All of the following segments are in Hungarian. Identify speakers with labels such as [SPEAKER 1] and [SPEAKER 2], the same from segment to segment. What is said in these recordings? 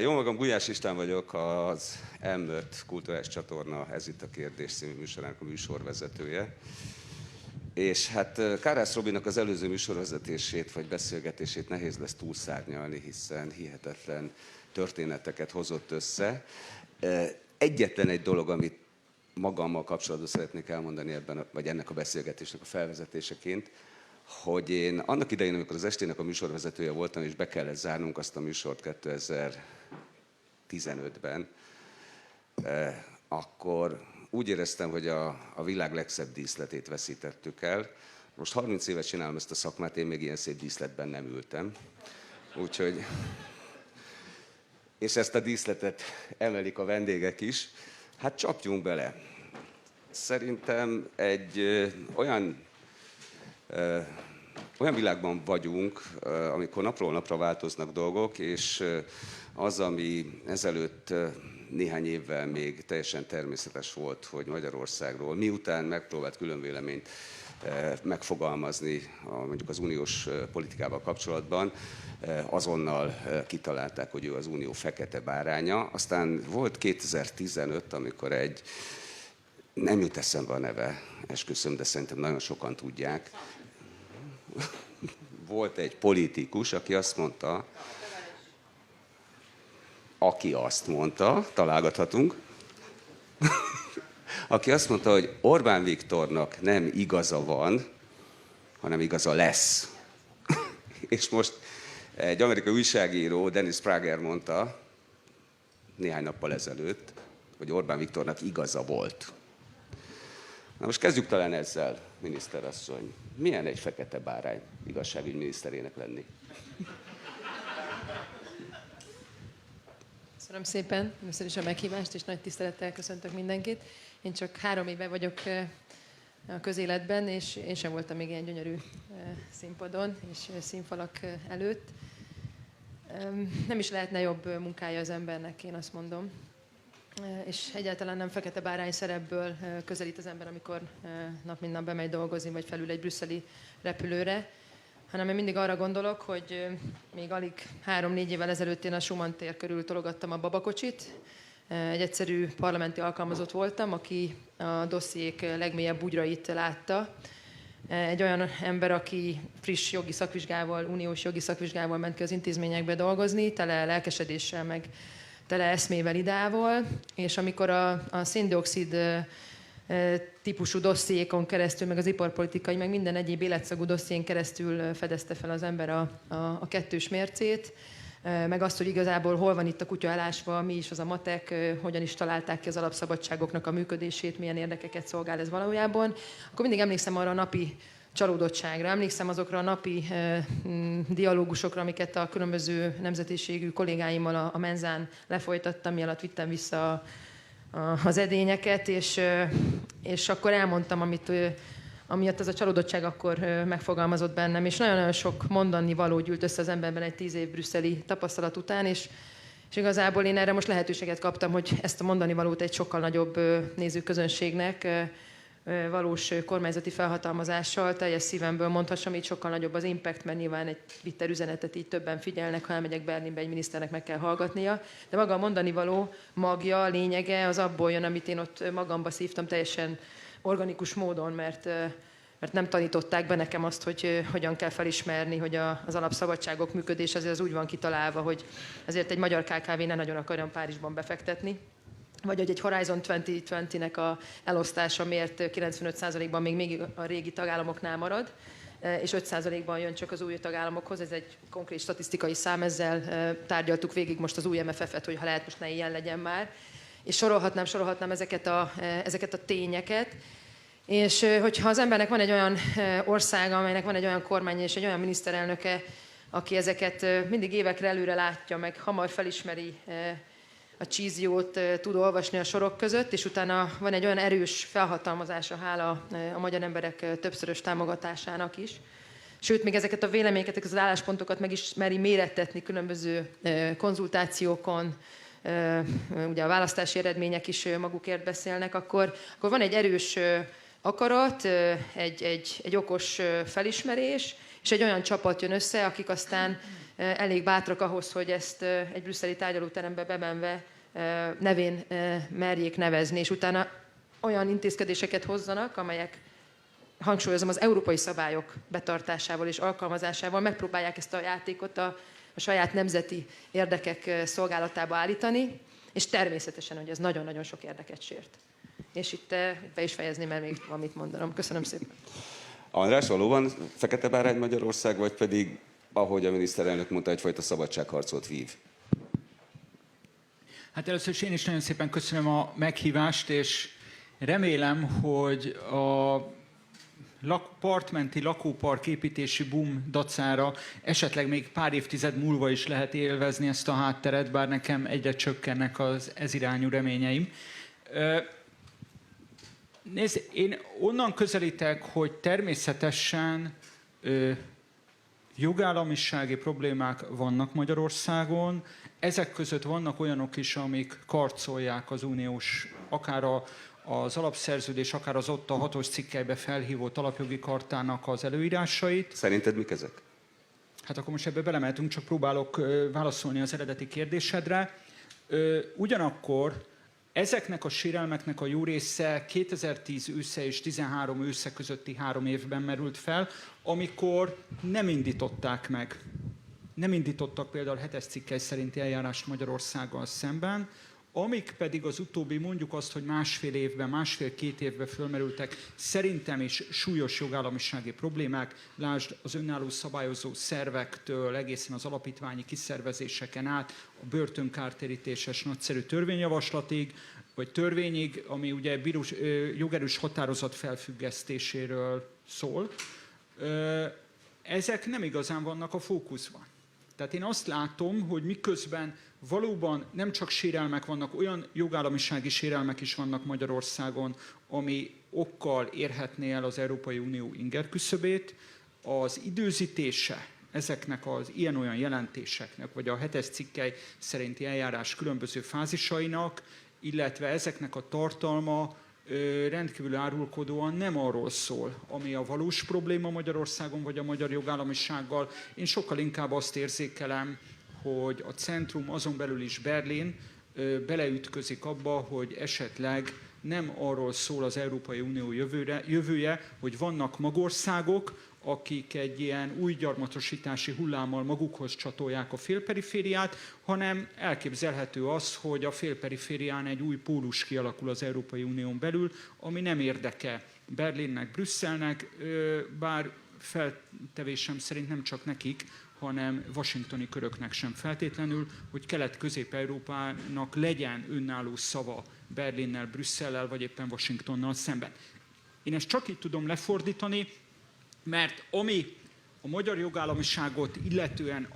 [SPEAKER 1] Jó magam, Gulyás István vagyok, az M5 kulturális csatorna Ez itt a kérdés című műsorának a műsorvezetője. És hát Kárász Robinak az előző műsorvezetését vagy beszélgetését nehéz lesz túlszárnyalni, hiszen hihetetlen történeteket hozott össze. Egyetlen egy dolog, amit magammal kapcsolatban szeretnék elmondani vagy ennek a beszélgetésnek a felvezetéseként, hogy én annak idején, amikor az estének a műsorvezetője voltam, és be kellett zárnunk azt a műsort 2015-ben, akkor úgy éreztem, hogy a világ legszebb díszletét veszítettük el. Most 30 évet csinálom ezt a szakmát, én még ilyen szép díszletben nem ültem. Úgyhogy... És ezt a díszletet emelik a vendégek is. Hát csapjunk bele. Szerintem egy olyan világban vagyunk, amikor napról napra változnak dolgok, és az, ami ezelőtt néhány évvel még teljesen természetes volt, hogy Magyarországról, miután megpróbált különvéleményt megfogalmazni mondjuk az uniós politikával kapcsolatban, azonnal kitalálták, hogy ő az unió fekete báránya. Aztán volt 2015, amikor nem jut eszembe a neve, esküszöm, de szerintem nagyon sokan tudják. Volt egy politikus, aki azt mondta, találgathatunk, aki azt mondta, hogy Orbán Viktornak nem igaza van, hanem igaza lesz. És most egy amerikai újságíró, Dennis Prager mondta néhány nappal ezelőtt, hogy Orbán Viktornak igaza volt. Na most kezdjük talán ezzel, miniszterasszony. Milyen egy fekete bárány igazságügyminiszterének lenni?
[SPEAKER 2] Köszönöm szépen először is a meghívást, és nagy tisztelettel köszöntök mindenkit. Én csak 3 éve vagyok a közéletben, és én sem voltam még ilyen gyönyörű színpadon és színfalak előtt. Nem is lehetne jobb munkája az embernek, én azt mondom. És egyáltalán nem fekete bárány szerepből közelít az ember, amikor nap mint nap bemegy dolgozni, vagy felül egy brüsszeli repülőre, hanem én mindig arra gondolok, hogy még alig 3-4 évvel ezelőtt én a Schumann tér körül tologattam a babakocsit. Egy egyszerű parlamenti alkalmazott voltam, aki a dossziék legmélyebb bugyrait látta. Egy olyan ember, aki friss jogi szakvizsgával, uniós jogi szakvizsgával ment ki az intézményekbe dolgozni, tele lelkesedéssel, meg tele eszmével, ideával, és amikor a széndioxid típusú dossziékon keresztül, meg az iparpolitikai, meg minden egyéb életszagú dosszién keresztül fedezte fel az ember a kettős mércét, meg azt, hogy igazából hol van itt a kutya elásva, mi is az a matek, hogyan is találták ki az alapszabadságoknak a működését, milyen érdekeket szolgál ez valójában, akkor mindig emlékszem arra a napi csalódottságra. Emlékszem azokra a napi dialógusokra, amiket a különböző nemzetiségű kollégáimmal a menzán lefolytattam, mi alatt vittem vissza az edényeket, és akkor elmondtam, amiatt az a csalódottság akkor megfogalmazott bennem, és nagyon-nagyon sok mondani való gyűlt össze az emberben egy 10 év brüsszeli tapasztalat után, és igazából én erre most lehetőséget kaptam, hogy ezt a mondani valót egy sokkal nagyobb nézőközönségnek, valós kormányzati felhatalmazással teljes szívemből mondhassam, így sokkal nagyobb az impact, mert nyilván egy Twitter üzenetet így többen figyelnek, ha elmegyek Berlinbe, egy miniszternek meg kell hallgatnia. De maga a mondani való magja, lényege az abból jön, amit én ott magamba szívtam teljesen organikus módon, mert nem tanították be nekem azt, hogy hogyan kell felismerni, hogy az alapszabadságok működése azért az úgy van kitalálva, hogy azért egy magyar KKV ne nagyon akarjon Párizsban befektetni, vagy hogy egy Horizon 2020-nek a elosztása miért 95%-ban még a régi tagállamoknál marad, és 5%-ban jön csak az új tagállamokhoz. Ez egy konkrét statisztikai szám, ezzel tárgyaltuk végig most az új MFF-et, hogy ha lehet, most ne ilyen legyen már. És sorolhatnám ezeket a tényeket. És hogyha az embernek van egy olyan országa, amelynek van egy olyan kormánya és egy olyan miniszterelnöke, aki ezeket mindig évekre előre látja, meg hamar felismeri, a csíziót tud olvasni a sorok között, és utána van egy olyan erős felhatalmazása, hála a magyar emberek többszörös támogatásának is. Sőt, még ezeket a véleményeket, ezeket az álláspontokat meg is meri mérettetni különböző konzultációkon, ugye a választási eredmények is magukért beszélnek, akkor van egy erős akarat, egy okos felismerés, és egy olyan csapat jön össze, akik aztán elég bátrak ahhoz, hogy ezt egy brüsszeli tárgyalóterembe bemenve nevén merjék nevezni, és utána olyan intézkedéseket hozzanak, amelyek, hangsúlyozom, az európai szabályok betartásával és alkalmazásával megpróbálják ezt a játékot a saját nemzeti érdekek szolgálatába állítani, és természetesen, hogy ez nagyon-nagyon sok érdeket sért. És itt be is fejezném, mert még van mit mondanom. Köszönöm szépen.
[SPEAKER 1] András, valóban fekete bárány Magyarország, vagy pedig, ahogy a miniszterelnök mondta, egyfajta szabadságharcot vív?
[SPEAKER 3] Hát először is én is nagyon szépen köszönöm a meghívást, és remélem, hogy a partmenti lakópark építési boom dacára esetleg még pár évtized múlva is lehet élvezni ezt a hátteret, bár nekem egyre csökkennek az ezirányú reményeim. Nézd, én onnan közelítek, hogy természetesen jogállamisági problémák vannak Magyarországon. Ezek között vannak olyanok is, amik karcolják az uniós, akár az alapszerződés, akár az ott a 6-os cikkelybe felhívott alapjogi kartának az előírásait.
[SPEAKER 1] Szerinted mik ezek?
[SPEAKER 3] Hát akkor most ebbe belemeltünk, csak próbálok válaszolni az eredeti kérdésedre. Ugyanakkor ezeknek a sérelmeknek a jó része 2010 ősze és 13 ősze közötti 3 évben merült fel, amikor nem indították meg. Nem indítottak például 7-es cikkely szerinti eljárást Magyarországgal szemben, amik pedig az utóbbi, mondjuk azt, hogy másfél-két évben fölmerültek, szerintem is súlyos jogállamisági problémák, lásd az önálló szabályozó szervektől egészen az alapítványi kiszervezéseken át, a börtönkártérítéses nagyszerű törvényjavaslatig, vagy törvényig, ami ugye jogerős határozat felfüggesztéséről szól. Ezek nem igazán vannak a fókuszban. Tehát én azt látom, hogy miközben valóban nem csak sérelmek vannak, olyan jogállamisági sérelmek is vannak Magyarországon, ami okkal érhetné el az Európai Unió ingerküszöbét, az időzítése ezeknek az ilyen-olyan jelentéseknek, vagy a 7-es cikkely szerinti eljárás különböző fázisainak, illetve ezeknek a tartalma rendkívül árulkodóan nem arról szól, ami a valós probléma Magyarországon, vagy a magyar jogállamisággal. Én sokkal inkább azt érzékelem, hogy a centrum, azon belül is Berlin beleütközik abba, hogy esetleg nem arról szól az Európai Unió jövője, hogy vannak magországok, akik egy ilyen új gyarmatosítási hullámmal magukhoz csatolják a félperifériát, hanem elképzelhető az, hogy a félperiférián egy új pólus kialakul az Európai Unión belül, ami nem érdeke Berlinnek, Brüsszelnek, bár feltevésem szerint nem csak nekik, hanem washingtoni köröknek sem feltétlenül, hogy Kelet-Közép-Európának legyen önálló szava Berlinnel, Brüsszellel, vagy éppen Washingtonnal szemben. Én ezt csak így tudom lefordítani, mert ami a magyar jogállamiságot illetően,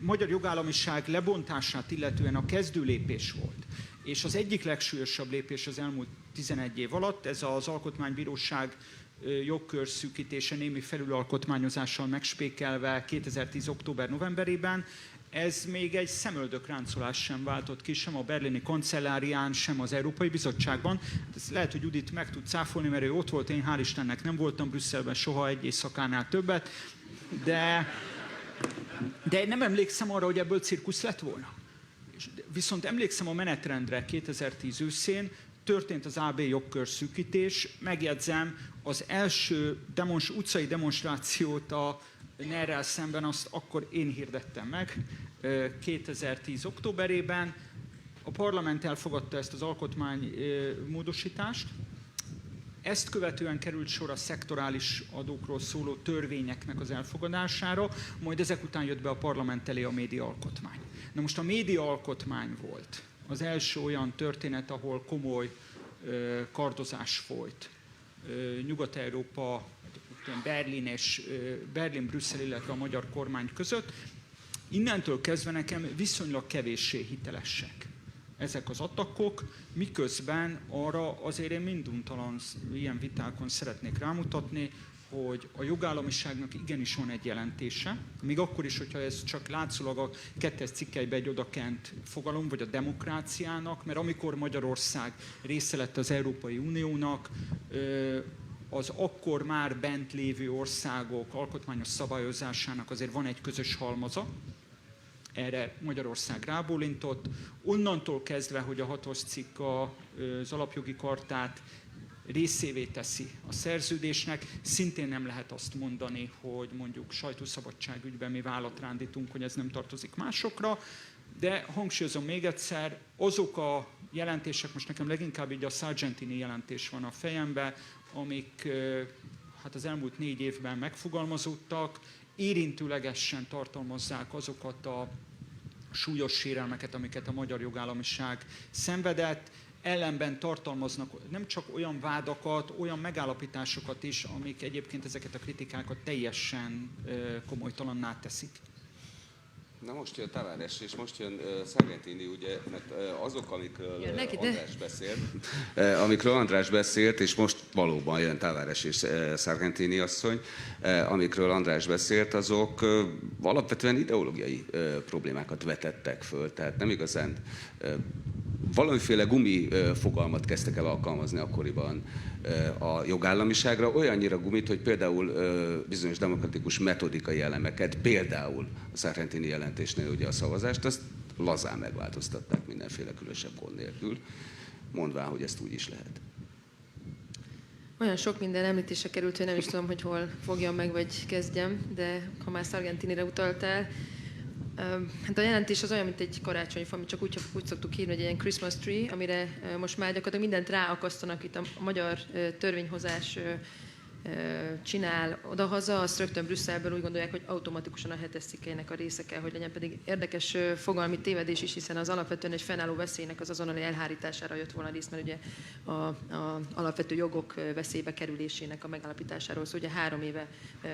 [SPEAKER 3] magyar jogállamiság lebontását illetően a kezdőlépés volt, és az egyik legsúlyosabb lépés az elmúlt 11 év alatt, ez az Alkotmánybíróság jogkörszűkítése némi felülalkotmányozással megspékelve 2010. október-novemberében, ez még egy szemöldökráncolás sem váltott ki, sem a berlini kancellárián, sem az Európai Bizottságban. Ezt lehet, hogy Judit meg tud cáfolni, mert ő ott volt, én hál' Istennek nem voltam Brüsszelben soha egy éjszakánál többet, de nem emlékszem arra, hogy ebből cirkusz lett volna. Viszont emlékszem a menetrendre 2010 őszén, történt az AB jogkörszűkítés, megjegyzem, az első utcai demonstrációt a NER-rel szemben azt akkor én hirdettem meg 2010. októberében. A parlament elfogadta ezt az alkotmánymódosítást. Ezt követően került sor a szektorális adókról szóló törvényeknek az elfogadására, majd ezek után jött be a parlament elé a médiaalkotmány. Na most a médiaalkotmány volt az első olyan történet, ahol komoly kardozás folyt. Nyugat-Európa, Berlin, Brüsszel, illetve a magyar kormány között. Innentől kezdve nekem viszonylag kevéssé hitelesek ezek az attakkok, miközben arra azért én minduntalan ilyen vitákon szeretnék rámutatni, hogy a jogállamiságnak igenis van egy jelentése, még akkor is, hogyha ez csak látszólag a 2. cikkelybe egy odakent fogalom, vagy a demokráciának, mert amikor Magyarország része lett az Európai Uniónak, az akkor már bent lévő országok alkotmányos szabályozásának azért van egy közös halmaza. Erre Magyarország rábólintott. Onnantól kezdve, hogy a 6-os cikk az alapjogi kartát részévé teszi a szerződésnek, szintén nem lehet azt mondani, hogy mondjuk sajtószabadság ügyben mi vállat rándítunk, hogy ez nem tartozik másokra, de hangsúlyozom még egyszer, azok a jelentések, most nekem leginkább így a Sargentini jelentés van a fejemben, amik hát az elmúlt 4 évben megfogalmazódtak, érintőlegesen tartalmazzák azokat a súlyos sérelmeket, amiket a magyar jogállamiság szenvedett, ellenben tartalmaznak nem csak olyan vádakat, olyan megállapításokat is, amik egyébként ezeket a kritikákat teljesen komolytalanná teszik.
[SPEAKER 1] Na most jön Tavares, és most jön Sargentini, ugye, mert azok, amikről András beszélt, és most valóban jön Tavares és Sargentini asszony, amikről András beszélt, azok alapvetően ideológiai problémákat vetettek föl, tehát nem igazán valamiféle gumi fogalmat kezdtek el alkalmazni akkoriban a jogállamiságra, olyannyira gumit, hogy például bizonyos demokratikus metodikai elemeket, például a Sargentini jelentésnél ugye a szavazást, azt lazán megváltoztatták mindenféle különösebb gond nélkül, mondván, hogy ezt úgy is lehet.
[SPEAKER 2] Olyan sok minden említése került, hogy nem is tudom, hogy hol fogjam meg, vagy kezdjem, de ha már Sargentinire utaltál, hát a jelentés az olyan, mint egy karácsonyfa, amit csak úgy szoktuk hívni, hogy egy ilyen Christmas tree, amire most már gyakorlatilag mindent ráakasztanak itt a magyar törvényhozás csinál odahaza, azt rögtön Brüsszelből úgy gondolják, hogy automatikusan a 7-es cikkeinek a része kell, hogy legyen, pedig érdekes fogalmi tévedés is, hiszen az alapvetően egy fennálló veszélynek az azonnali elhárítására jött volna rész, mert ugye a alapvető jogok veszélybe kerülésének a megállapításáról szól, ugye 3 éve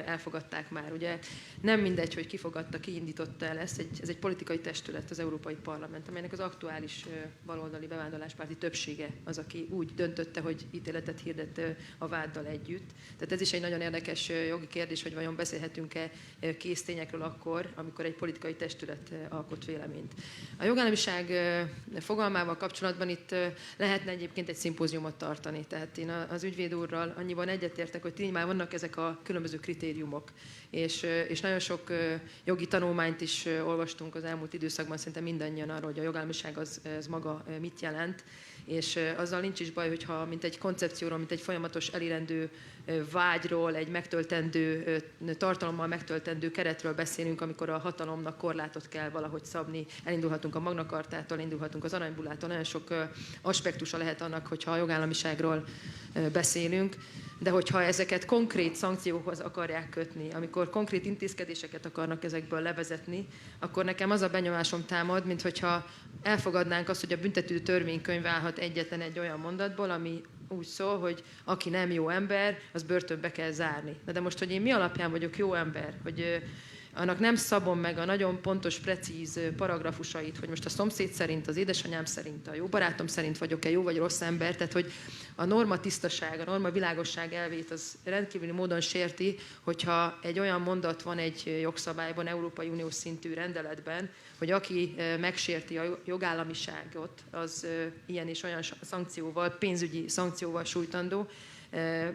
[SPEAKER 2] elfogadták már. Ugye nem mindegy, hogy ki fogadta, ki indította el ezt, ez egy politikai testület, az Európai Parlament, amelynek az aktuális baloldali bevándorláspárti többsége az, aki úgy döntötte, hogy ítéletet hirdet a váddal együtt. Tehát ez is egy nagyon érdekes jogi kérdés, hogy vajon beszélhetünk-e késztényekről akkor, amikor egy politikai testület alkot véleményt. A jogállamiság fogalmával kapcsolatban itt lehetne egyébként egy szimpóziumot tartani. Tehát én az ügyvéd úrral annyiban egyetértek, hogy tényleg már vannak ezek a különböző kritériumok. És nagyon sok jogi tanulmányt is olvastunk az elmúlt időszakban, szerintem mindannyian arról, hogy a jogállamiság az maga mit jelent. És azzal nincs is baj, hogyha mint egy koncepcióról, mint egy folyamatos elérendő vágyról, egy megtöltendő, tartalommal megtöltendő keretről beszélünk, amikor a hatalomnak korlátot kell valahogy szabni. Elindulhatunk a Magna Cartától, elindulhatunk az Aranybullától, nagyon sok aspektusa lehet annak, hogyha a jogállamiságról beszélünk. De hogyha ezeket konkrét szankciókhoz akarják kötni, amikor konkrét intézkedéseket akarnak ezekből levezetni, akkor nekem az a benyomásom támad, mint hogyha elfogadnánk azt, hogy a büntető törvénykönyv állhat egyetlen egy olyan mondatból, ami úgy szól, hogy aki nem jó ember, az börtönbe kell zárni. De most, hogy én mi alapján vagyok jó ember, hogy annak nem szabom meg a nagyon pontos, precíz paragrafusait, hogy most a szomszéd szerint, az édesanyám szerint, a jó barátom szerint vagyok-e jó vagy rossz ember, tehát hogy a norma tisztaság, a norma világosság elvét az rendkívüli módon sérti, hogyha egy olyan mondat van egy jogszabályban, Európai Uniós szintű rendeletben, hogy aki megsérti a jogállamiságot, az ilyen és olyan szankcióval, pénzügyi szankcióval sújtandó,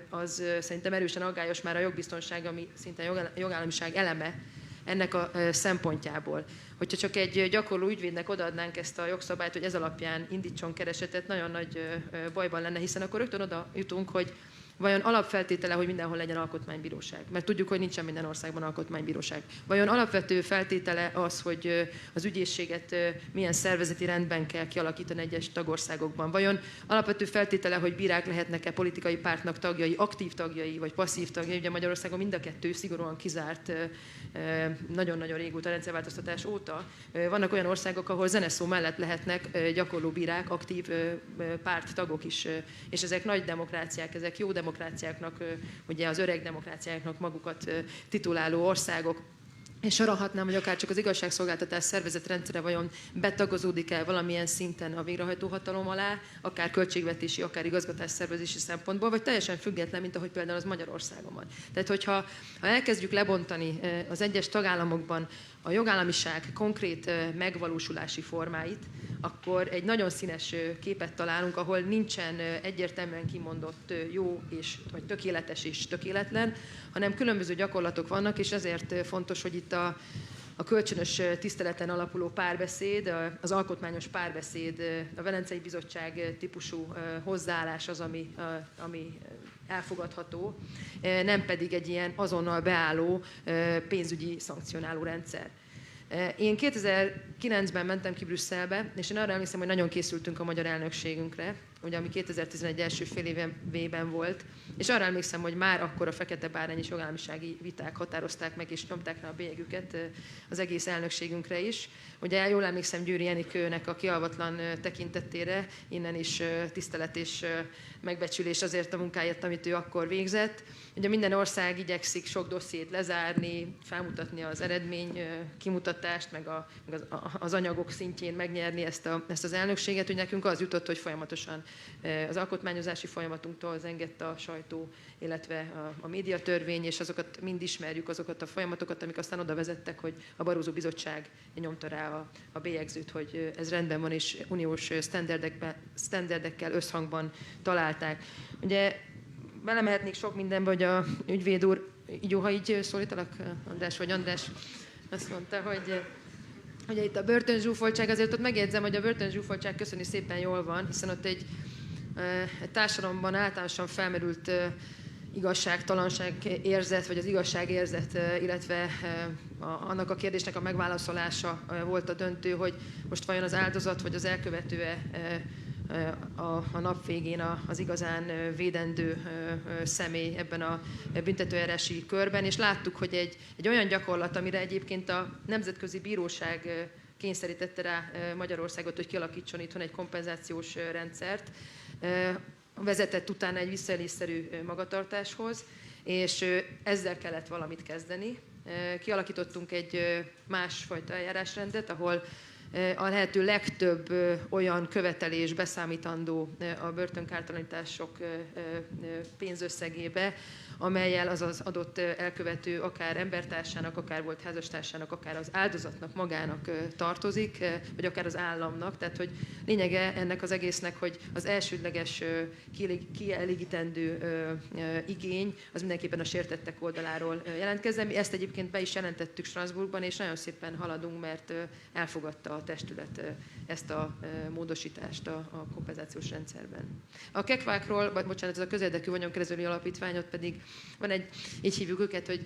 [SPEAKER 2] az szerintem erősen aggályos már a jogbiztonság, ami szinte a jogállamiság eleme ennek a szempontjából. Hogyha csak egy gyakorló ügyvédnek odaadnánk ezt a jogszabályt, hogy ez alapján indítson keresetet, nagyon nagy bajban lenne, hiszen akkor rögtön oda jutunk, hogy vajon alapfeltétele, hogy mindenhol legyen alkotmánybíróság? Mert tudjuk, hogy nincsen minden országban alkotmánybíróság. Vajon alapvető feltétele az, hogy az ügyészséget milyen szervezeti rendben kell kialakítani egyes tagországokban? Vajon alapvető feltétele, hogy bírák lehetnek-e politikai pártnak tagjai, aktív tagjai vagy passzív tagjai? Ugye Magyarországon mind a kettő szigorúan kizárt nagyon-nagyon régóta, rendszerváltoztatás óta. Vannak olyan országok, ahol zeneszó mellett lehetnek gyakorló bírák, aktív párttagok is, és ezek nagy demokráciák, ezek jó demokráciáknak, ugye az öreg demokráciáknak magukat tituláló országok. És sorolhatnám, hogy akár csak az igazságszolgáltatás szervezet rendszere vajon betagozódik-e valamilyen szinten a végrehajtó hatalom alá, akár költségvetési, akár igazgatásszervezési szempontból, vagy teljesen független, mint ahogy például az Magyarországon van. Tehát, hogyha elkezdjük lebontani az egyes tagállamokban a jogállamiság konkrét megvalósulási formáit, akkor egy nagyon színes képet találunk, ahol nincsen egyértelműen kimondott jó vagy tökéletes és tökéletlen, hanem különböző gyakorlatok vannak, és ezért fontos, hogy itt a kölcsönös tiszteleten alapuló párbeszéd, az alkotmányos párbeszéd, a Velencei Bizottság típusú hozzáállás az, ami elfogadható, nem pedig egy ilyen azonnal beálló pénzügyi szankcionáló rendszer. Én 2009-ben mentem ki Brüsszelbe, és én arra emlékszem, hogy nagyon készültünk a magyar elnökségünkre, ugye, ami 2011 első fél évében volt, és arra emlékszem, hogy már akkor a fekete bárány és jogállamisági viták határozták meg, és nyomták rá a bélyegüket az egész elnökségünkre is. Ugye jól emlékszem Győri Enikőnek a kialvatlan tekintetére, innen is tisztelet és megbecsülés azért a munkáért, amit ő akkor végzett. Ugye minden ország igyekszik sok dossziét lezárni, felmutatni az eredmény kimutatást, meg az anyagok szintjén megnyerni ezt az elnökséget. Hogy nekünk az jutott, hogy folyamatosan az alkotmányozási folyamatunktól az engedte a sajtó, illetve a médiatörvény, és azokat mind ismerjük, azokat a folyamatokat, amik aztán oda vezettek, hogy a Barroso Bizottság nyomta rá a bélyegzőt, hogy ez rendben van, és uniós sztenderdekkel összhangban találták. Ugye belemehetnék sok mindenbe, hogy a ügyvéd úr, így jó, ha így szólítalak, András vagy András, azt mondta, hogy ugye itt a börtönzsúfoltság, azért ott megjegyzem, hogy a börtönzsúfoltság köszöni szépen jól van, hiszen ott egy társadalomban általánosan felmerült igazságtalanság érzet, vagy az igazságérzet, illetve annak a kérdésnek a megválaszolása volt a döntő, hogy most vajon az áldozat vagy az elkövetője a nap végén az igazán védendő személy ebben a büntetőeljárási körben, és láttuk, hogy egy olyan gyakorlat, amire egyébként a Nemzetközi Bíróság kényszerítette rá Magyarországot, hogy kialakítson itthon egy kompenzációs rendszert, vezetett utána egy visszaélésszerű magatartáshoz, és ezzel kellett valamit kezdeni. Kialakítottunk egy másfajta eljárásrendet, ahol a lehető legtöbb olyan követelés beszámítandó a börtönkártalanítások pénzösszegébe, amellyel az adott elkövető akár embertársának, akár volt házastársának, akár az áldozatnak magának tartozik, vagy akár az államnak. Tehát, hogy lényege ennek az egésznek, hogy az elsődleges kielégítendő igény az mindenképpen a sértettek oldaláról jelentkezzen. Mi ezt egyébként be is jelentettük Strasbourgban, és nagyon szépen haladunk, mert elfogadta a testület ezt a módosítást a kompenzációs rendszerben. A kekvákról, vagy bocsánat, ez a közérdekű vagyonkezelői alapítványot pedig van így hívjuk őket, hogy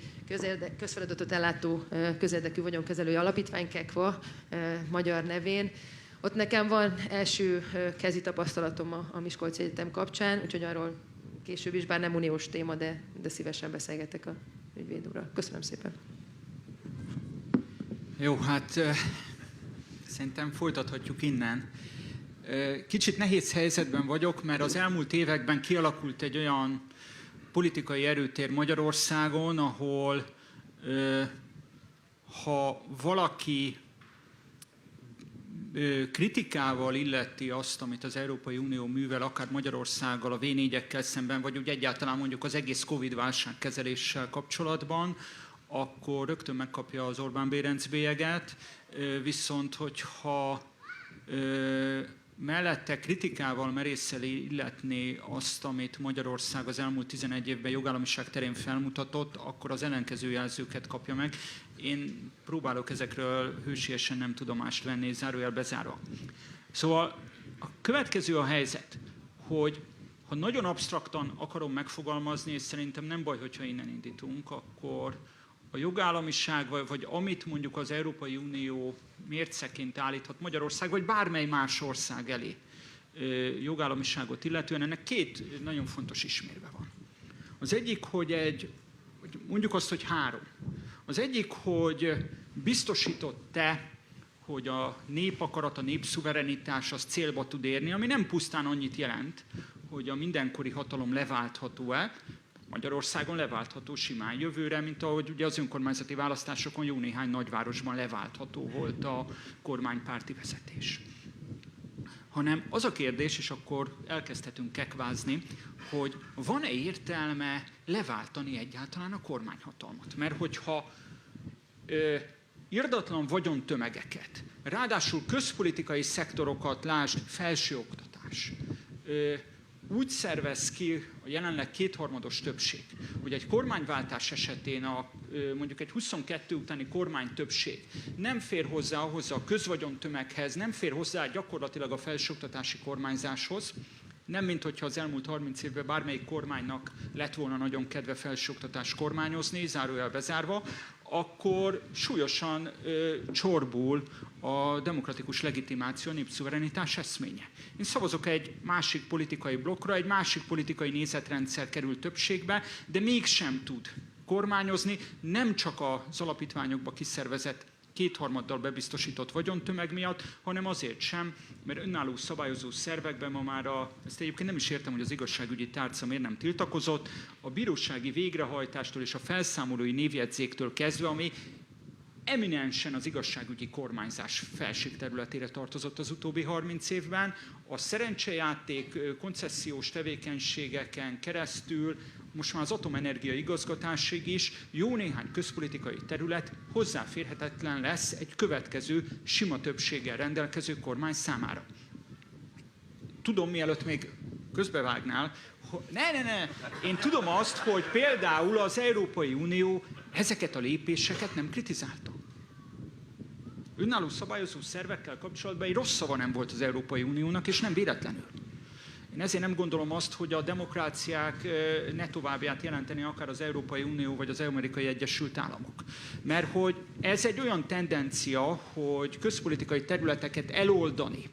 [SPEAKER 2] közfeladatot ellátó közérdekű vagyonkezelői alapítvány, KEKVA, magyar nevén. Ott nekem van első kezi tapasztalatom a Miskolci Egyetem kapcsán, úgyhogy arról később is, bár nem uniós téma, de szívesen beszélgetek a ügyvéd úrral. Köszönöm szépen.
[SPEAKER 3] Jó, hát szerintem folytathatjuk innen. Kicsit nehéz helyzetben vagyok, mert az elmúlt években kialakult egy olyan politikai erőtér Magyarországon, ahol ha valaki kritikával illeti azt, amit az Európai Unió művel, akár Magyarországgal, a V4-ekkel szemben, vagy úgy egyáltalán mondjuk az egész Covid-válság kezeléssel kapcsolatban, akkor rögtön megkapja az Orbán Bérenc bélyeget, viszont hogyha mellette kritikával merészel illetni azt, amit Magyarország az elmúlt 11 évben jogállamiság terén felmutatott, akkor az ellenkező jelzőket kapja meg. Én próbálok ezekről hősiesen nem tudomást venni, zárójel bezárva. Szóval a következő a helyzet, hogy ha nagyon absztraktan akarom megfogalmazni, és szerintem nem baj, hogyha innen indítunk, akkor a jogállamiság, vagy amit mondjuk az Európai Unió mérceként állíthat Magyarország, vagy bármely más ország elé jogállamiságot illetően, ennek két nagyon fontos ismérve van. Az egyik, hogy mondjuk azt, hogy három. Az egyik, hogy biztosított-e, hogy a népakarat, a népszuverenitás az célba tud érni, ami nem pusztán annyit jelent, hogy a mindenkori hatalom leváltható-e, Magyarországon leváltható simán jövőre, mint ahogy ugye az önkormányzati választásokon jó néhány nagyvárosban leváltható volt a kormánypárti vezetés. Hanem az a kérdés, és akkor elkezdhetünk kekvázni, hogy van-e értelme leváltani egyáltalán a kormányhatalmat? Mert hogyha irdatlan vagyontömegeket, ráadásul közpolitikai szektorokat, lásd, felsőoktatás, úgy szervez ki a jelenleg kétharmados többség, hogy egy kormányváltás esetén mondjuk egy 22 utáni kormánytöbbség nem fér hozzá ahhoz a közvagyontömeghez, nem fér hozzá gyakorlatilag a felsőoktatási kormányzáshoz, nem mint hogyha az elmúlt 30 évben bármelyik kormánynak lett volna nagyon kedve felsőoktatást kormányozni, zárójel bezárva, akkor súlyosan csorbul a demokratikus legitimáció, a népszuverenitás eszménye. Én szavazok egy másik politikai blokkra, egy másik politikai nézetrendszer kerül többségbe, de mégsem tud kormányozni, nem csak az alapítványokba kiszervezett kétharmaddal bebiztosított vagyontömeg miatt, hanem azért sem, mert önálló szabályozó szervekben ma már ezt egyébként nem is értem, hogy az igazságügyi tárca miért nem tiltakozott, a bírósági végrehajtástól és a felszámolói névjegyzéktől kezdve, ami eminensen az igazságügyi kormányzás felségterületére tartozott az utóbbi 30 évben, a szerencsejáték koncesziós tevékenységeken keresztül most már az atomenergia igazgatásig is jó néhány közpolitikai terület hozzáférhetetlen lesz egy következő sima többséggel rendelkező kormány számára. Tudom, mielőtt még közbevágnál, én tudom azt, hogy például az Európai Unió ezeket a lépéseket nem kritizálta. Önálló szabályozó szervekkel kapcsolatban egy rossz szava nem volt az Európai Uniónak, és nem véletlenül. Én ezért nem gondolom azt, hogy a demokráciák ne továbbját jelenteni akár az Európai Unió vagy az Amerikai Egyesült Államok. Mert hogy ez egy olyan tendencia, hogy közpolitikai területeket eloldani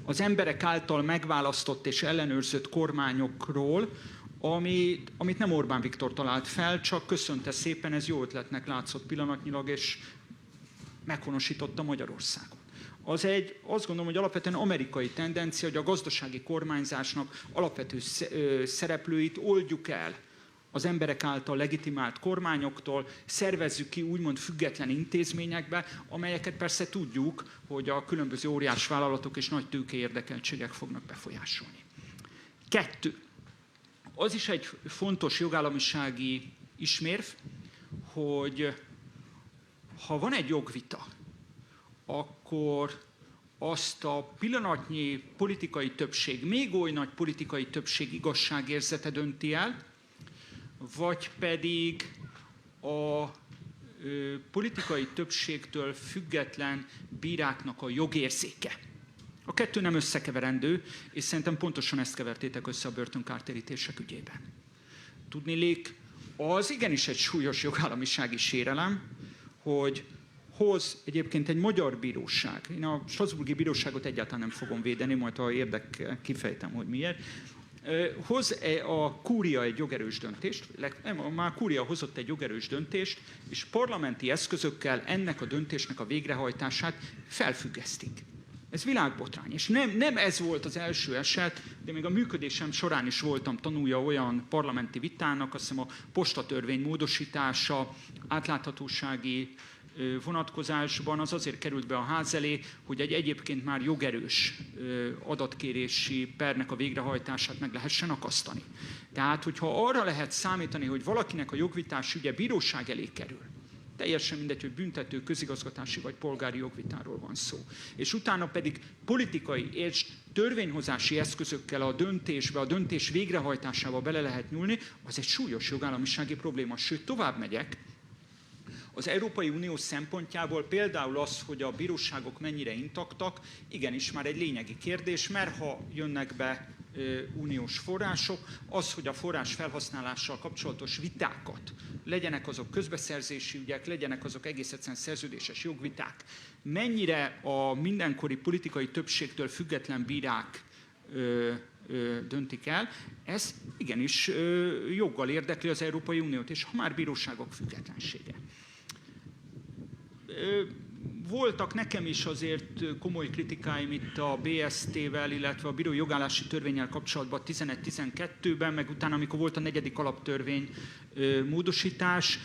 [SPEAKER 3] az emberek által megválasztott és ellenőrzött kormányokról, amit nem Orbán Viktor talált fel, csak köszönte szépen, ez jó ötletnek látszott pillanatnyilag, és meghonosította Magyarországot. Azt gondolom, hogy alapvetően amerikai tendencia, hogy a gazdasági kormányzásnak alapvető szereplőit oldjuk el az emberek által legitimált kormányoktól, szervezzük ki úgymond független intézményekbe, amelyeket persze tudjuk, hogy a különböző óriásvállalatok és nagy tőkeérdekeltségek fognak befolyásolni. 2. Az is egy fontos jogállamisági ismérv, hogy ha van egy jogvita, akkor azt a pillanatnyi politikai többség, még oly nagy politikai többség igazságérzete dönti el, vagy pedig a politikai többségtől független bíráknak a jogérzéke. A kettő nem összekeverendő, és szerintem pontosan ezt kevertétek össze a börtönkártérítések ügyében. Tudniillik, az igenis egy súlyos jogállamisági sérelem, hogy hoz egyébként egy magyar bíróság, én a strasbourgi bíróságot egyáltalán nem fogom védeni, majd ha érdekel, kifejtem, hogy miért, hoz a kúria egy jogerős döntést, már a kúria hozott egy jogerős döntést, és parlamenti eszközökkel ennek a döntésnek a végrehajtását felfüggesztik. Ez világbotrány. És nem ez volt az első eset, de még a működésem során is voltam tanulja olyan parlamenti vitának, azt hiszem a postatörvény módosítása, átláthatósági vonatkozásban az azért került be a ház elé, hogy egy egyébként már jogerős adatkérési pernek a végrehajtását meg lehessen akasztani. Tehát, hogyha arra lehet számítani, hogy valakinek a jogvitás ügye bíróság elé kerül, teljesen mindegy, hogy büntető, közigazgatási vagy polgári jogvitáról van szó. És utána pedig politikai és törvényhozási eszközökkel a döntésbe, a döntés végrehajtásába bele lehet nyúlni, az egy súlyos jogállamisági probléma. Sőt, tovább megyek, az Európai Unió szempontjából például az, hogy a bíróságok mennyire intaktak, igenis már egy lényegi kérdés, mert ha jönnek be uniós források, az, hogy a forrás felhasználással kapcsolatos vitákat, legyenek azok közbeszerzési ügyek, legyenek azok egész egyszerűen szerződéses jogviták, mennyire a mindenkori politikai többségtől független bírák döntik el, ez igenis joggal érdekli az Európai Uniót, és ha már bíróságok függetlensége. Voltak nekem is azért komoly kritikáim itt a BST-vel, illetve a bírói jogállási törvénnyel kapcsolatban 11-12-ben, meg utána, amikor volt a 4. alaptörvény módosítás,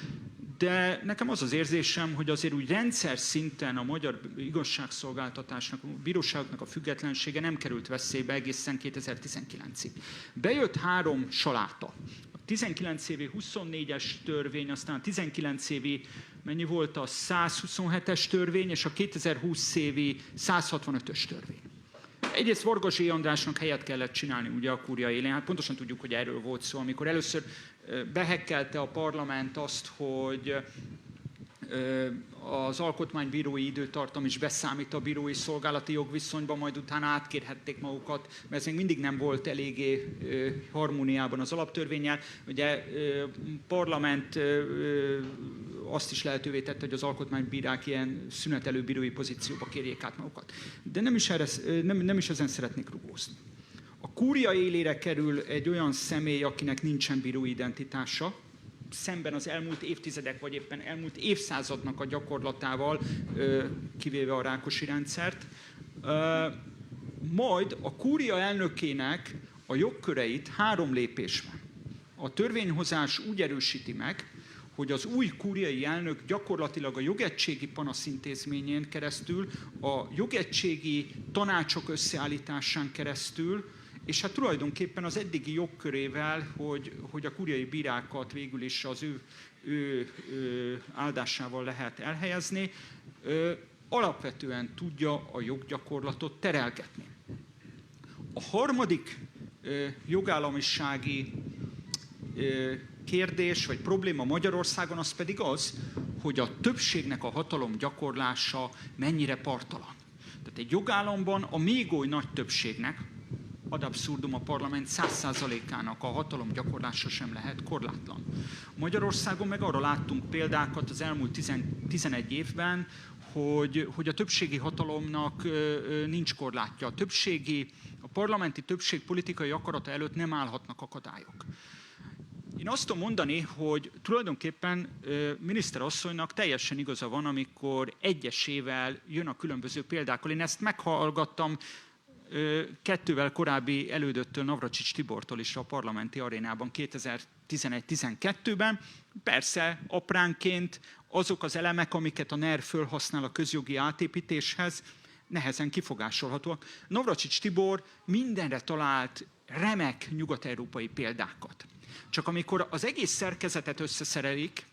[SPEAKER 3] de nekem az az érzésem, hogy azért úgy rendszer szinten a magyar igazságszolgáltatásnak, a bíróságoknak a függetlensége nem került veszélybe egészen 2019-ig. Bejött 3 saláta. A 19 évi 24-es törvény, aztán a 19 évi mennyi volt a 127-es törvény, és a 2020 évi 165-ös törvény. Egyrészt Varga Zsé Andrásnak helyet kellett csinálni ugye a kúria élén, hát pontosan tudjuk, hogy erről volt szó, amikor először behekkelte a parlament azt, hogy az alkotmánybírói időtartam is beszámít a bírói szolgálati jogviszonyban, majd utána átkérhették magukat, mert ez még mindig nem volt eléggé harmóniában az alaptörvénnyel. Ugye parlament azt is lehetővé tette, hogy az alkotmánybírák ilyen szünetelő bírói pozícióba kérjék át magukat. De nem is ezen szeretnék rugózni. A kúria élére kerül egy olyan személy, akinek nincsen bírói identitása, szemben az elmúlt évtizedek, vagy éppen elmúlt évszázadnak a gyakorlatával, kivéve a Rákosi rendszert. Majd a kúria elnökének a jogköreit 3 lépésben. A törvényhozás úgy erősíti meg, hogy az új kúriai elnök gyakorlatilag a jogegységi panaszintézményén keresztül, a jogegységi tanácsok összeállításán keresztül, és hát tulajdonképpen az eddigi jogkörével, hogy a kúriai bírákat végül is az ő áldásával lehet elhelyezni, alapvetően tudja a joggyakorlatot terelgetni. A harmadik jogállamisági kérdés vagy probléma Magyarországon az pedig az, hogy a többségnek a hatalom gyakorlása mennyire parttalan. Tehát egy jogállamban a még oly nagy többségnek, ad abszurdum a parlament 100%-ának a hatalom gyakorlása sem lehet korlátlan. Magyarországon meg arra láttunk példákat az elmúlt 11 évben, hogy a többségi hatalomnak nincs korlátja. A parlamenti többség politikai akarata előtt nem állhatnak akadályok. Én azt tudom mondani, hogy tulajdonképpen miniszterasszonynak teljesen igaza van, amikor egyesével jön a különböző példákkal. Én ezt meghallgattam 2-vel korábbi elődöttől, Navracsics Tibortól is a parlamenti arénában 2011-12-ben. Persze apránként azok az elemek, amiket a NER fölhasznál a közjogi átépítéshez, nehezen kifogásolhatóak. Navracsics Tibor mindenre talált remek nyugat-európai példákat. Csak amikor az egész szerkezetet összeszerelik,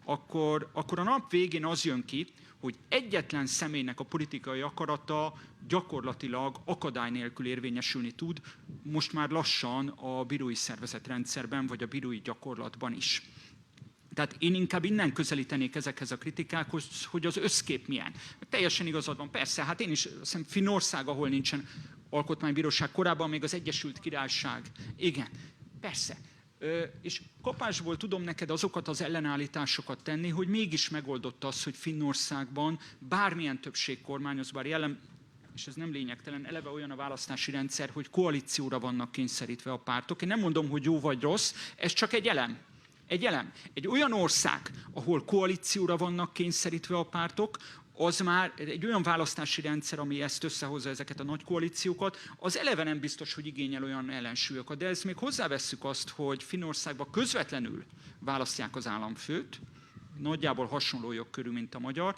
[SPEAKER 3] akkor a nap végén az jön ki, hogy egyetlen személynek a politikai akarata gyakorlatilag akadály nélkül érvényesülni tud, most már lassan a bírói szervezetrendszerben, vagy a bírói gyakorlatban is. Tehát én inkább innen közelítenék ezekhez a kritikákhoz, hogy az összkép milyen. Teljesen igazad van, persze, hát én is, azt hiszem Finnország, ahol nincsen alkotmánybíróság, korábban még az Egyesült Királyság. Igen, persze. És kapásból tudom neked azokat az ellenállításokat tenni, hogy mégis megoldott az, hogy Finnországban bármilyen többség kormányoz, bár és ez nem lényegtelen, eleve olyan a választási rendszer, hogy koalícióra vannak kényszerítve a pártok. Én nem mondom, hogy jó vagy rossz, ez csak egy elem. Egy olyan ország, ahol koalícióra vannak kényszerítve a pártok, az már egy olyan választási rendszer, ami ezt összehozza, ezeket a nagy koalíciókat, az eleve nem biztos, hogy igényel olyan ellensúlyokat. De ezt még hozzávesszük azt, hogy Finnországban közvetlenül választják az államfőt, nagyjából hasonló jogkörű, mint a magyar,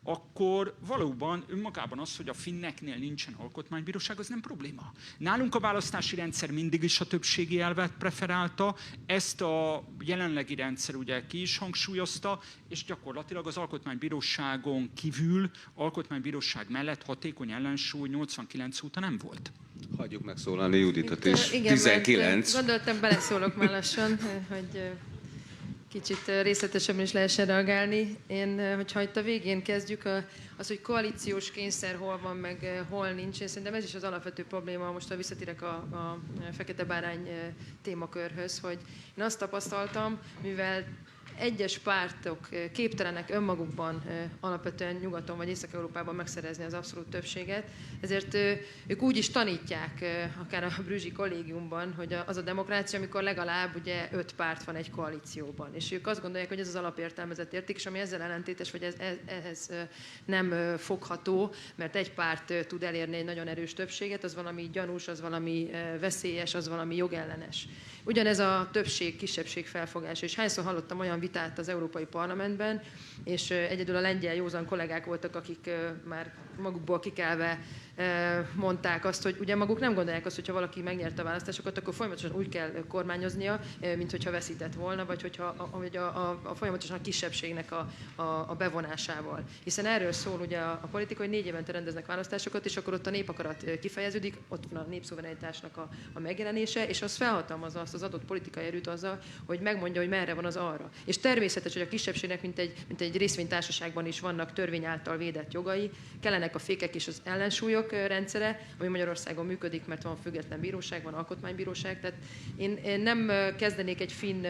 [SPEAKER 3] akkor valóban önmagában az, hogy a finneknél nincsen alkotmánybíróság, az nem probléma. Nálunk a választási rendszer mindig is a többségi elvet preferálta, ezt a jelenlegi rendszer ugye ki is hangsúlyozta, és gyakorlatilag az alkotmánybíróságon kívül, alkotmánybíróság mellett hatékony ellensúly 89 óta nem volt.
[SPEAKER 1] Hagyjuk megszólalni Juditot is.
[SPEAKER 2] Igen,
[SPEAKER 1] 19.
[SPEAKER 2] Gondoltam, beleszólok már lassan, hogy kicsit részletesebben is lehessen reagálni. Én, hogyha itt a végén kezdjük, az, hogy koalíciós kényszer hol van, meg hol nincs, én szerintem ez is az alapvető probléma, most ha visszatérek a fekete bárány témakörhöz, hogy én azt tapasztaltam, mivel egyes pártok képtelenek önmagukban alapvetően Nyugaton vagy Észak-Európában megszerezni az abszolút többséget, ezért ők úgy is tanítják, akár a Brüzsi kollégiumban, hogy az a demokrácia, amikor legalább ugye 5 párt van egy koalícióban. És ők azt gondolják, hogy ez az alapértelmezett érték, és ami ezzel ellentétes, vagy ehhez nem fogható, mert egy párt tud elérni egy nagyon erős többséget, az valami gyanús, az valami veszélyes, az valami jogellenes. Ugyanez a többség-kisebbség felfogás, és hányszor hallottam olyan vitát az Európai Parlamentben, és egyedül a lengyel józan kollégák voltak, akik már magukból kikelve mondták azt, hogy ugye maguk nem gondolják azt, hogyha valaki megnyerte a választásokat, akkor folyamatosan úgy kell kormányoznia, mint hogyha veszített volna, vagy hogyha a folyamatosan a kisebbségnek a bevonásával. Hiszen erről szól ugye a politika, hogy 4 évente rendeznek választásokat, és akkor ott a népakarat kifejeződik, ott van a népszuverenitásnak a megjelenése, és az felhatalmazza azt az adott politikai erőt azzal, hogy megmondja, hogy merre van az arra. És természetes, hogy a kisebbségnek, mint egy részvénytársaságban is vannak törvény által védett jogai, kellenek a fékek és az ellensúlyok rendszere, ami Magyarországon működik, mert van független bíróság, van alkotmánybíróság. Tehát én nem kezdenék egy finn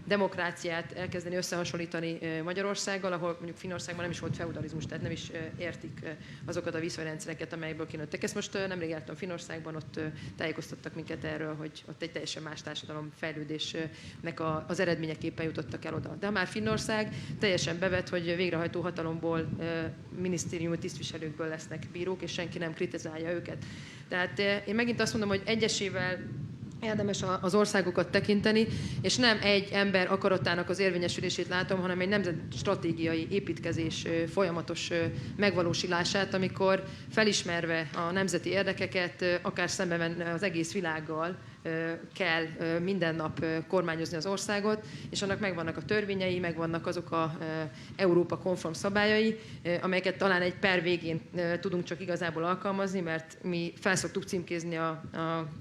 [SPEAKER 2] demokráciát elkezdeni összehasonlítani Magyarországgal, ahol mondjuk Finnországban nem is volt feudalizmus, tehát nem is értik azokat a viszonyrendszereket, amelyekből kinőttek. Ezt most nemrég jártam Finnországban, ott tájékoztattak minket erről, hogy ott egy teljesen más társadalom fejlődésnek az eredményeképpen jutottak el oda. De már Finnország teljesen bevett, hogy végrehajtó hatalomból, minisztériumi tisztviselőkből lesznek bírók, és senki nem kritizálja őket. Tehát én megint azt mondom, hogy egyesével érdemes az országokat tekinteni, és nem egy ember akaratának az érvényesülését látom, hanem egy nemzetstratégiai építkezés folyamatos megvalósulását, amikor felismerve a nemzeti érdekeket, akár szembe menve az egész világgal, kell minden nap kormányozni az országot, és annak megvannak a törvényei, megvannak azok a Európa konform szabályai, amelyeket talán egy per végén tudunk csak igazából alkalmazni, mert mi felszoktuk címkézni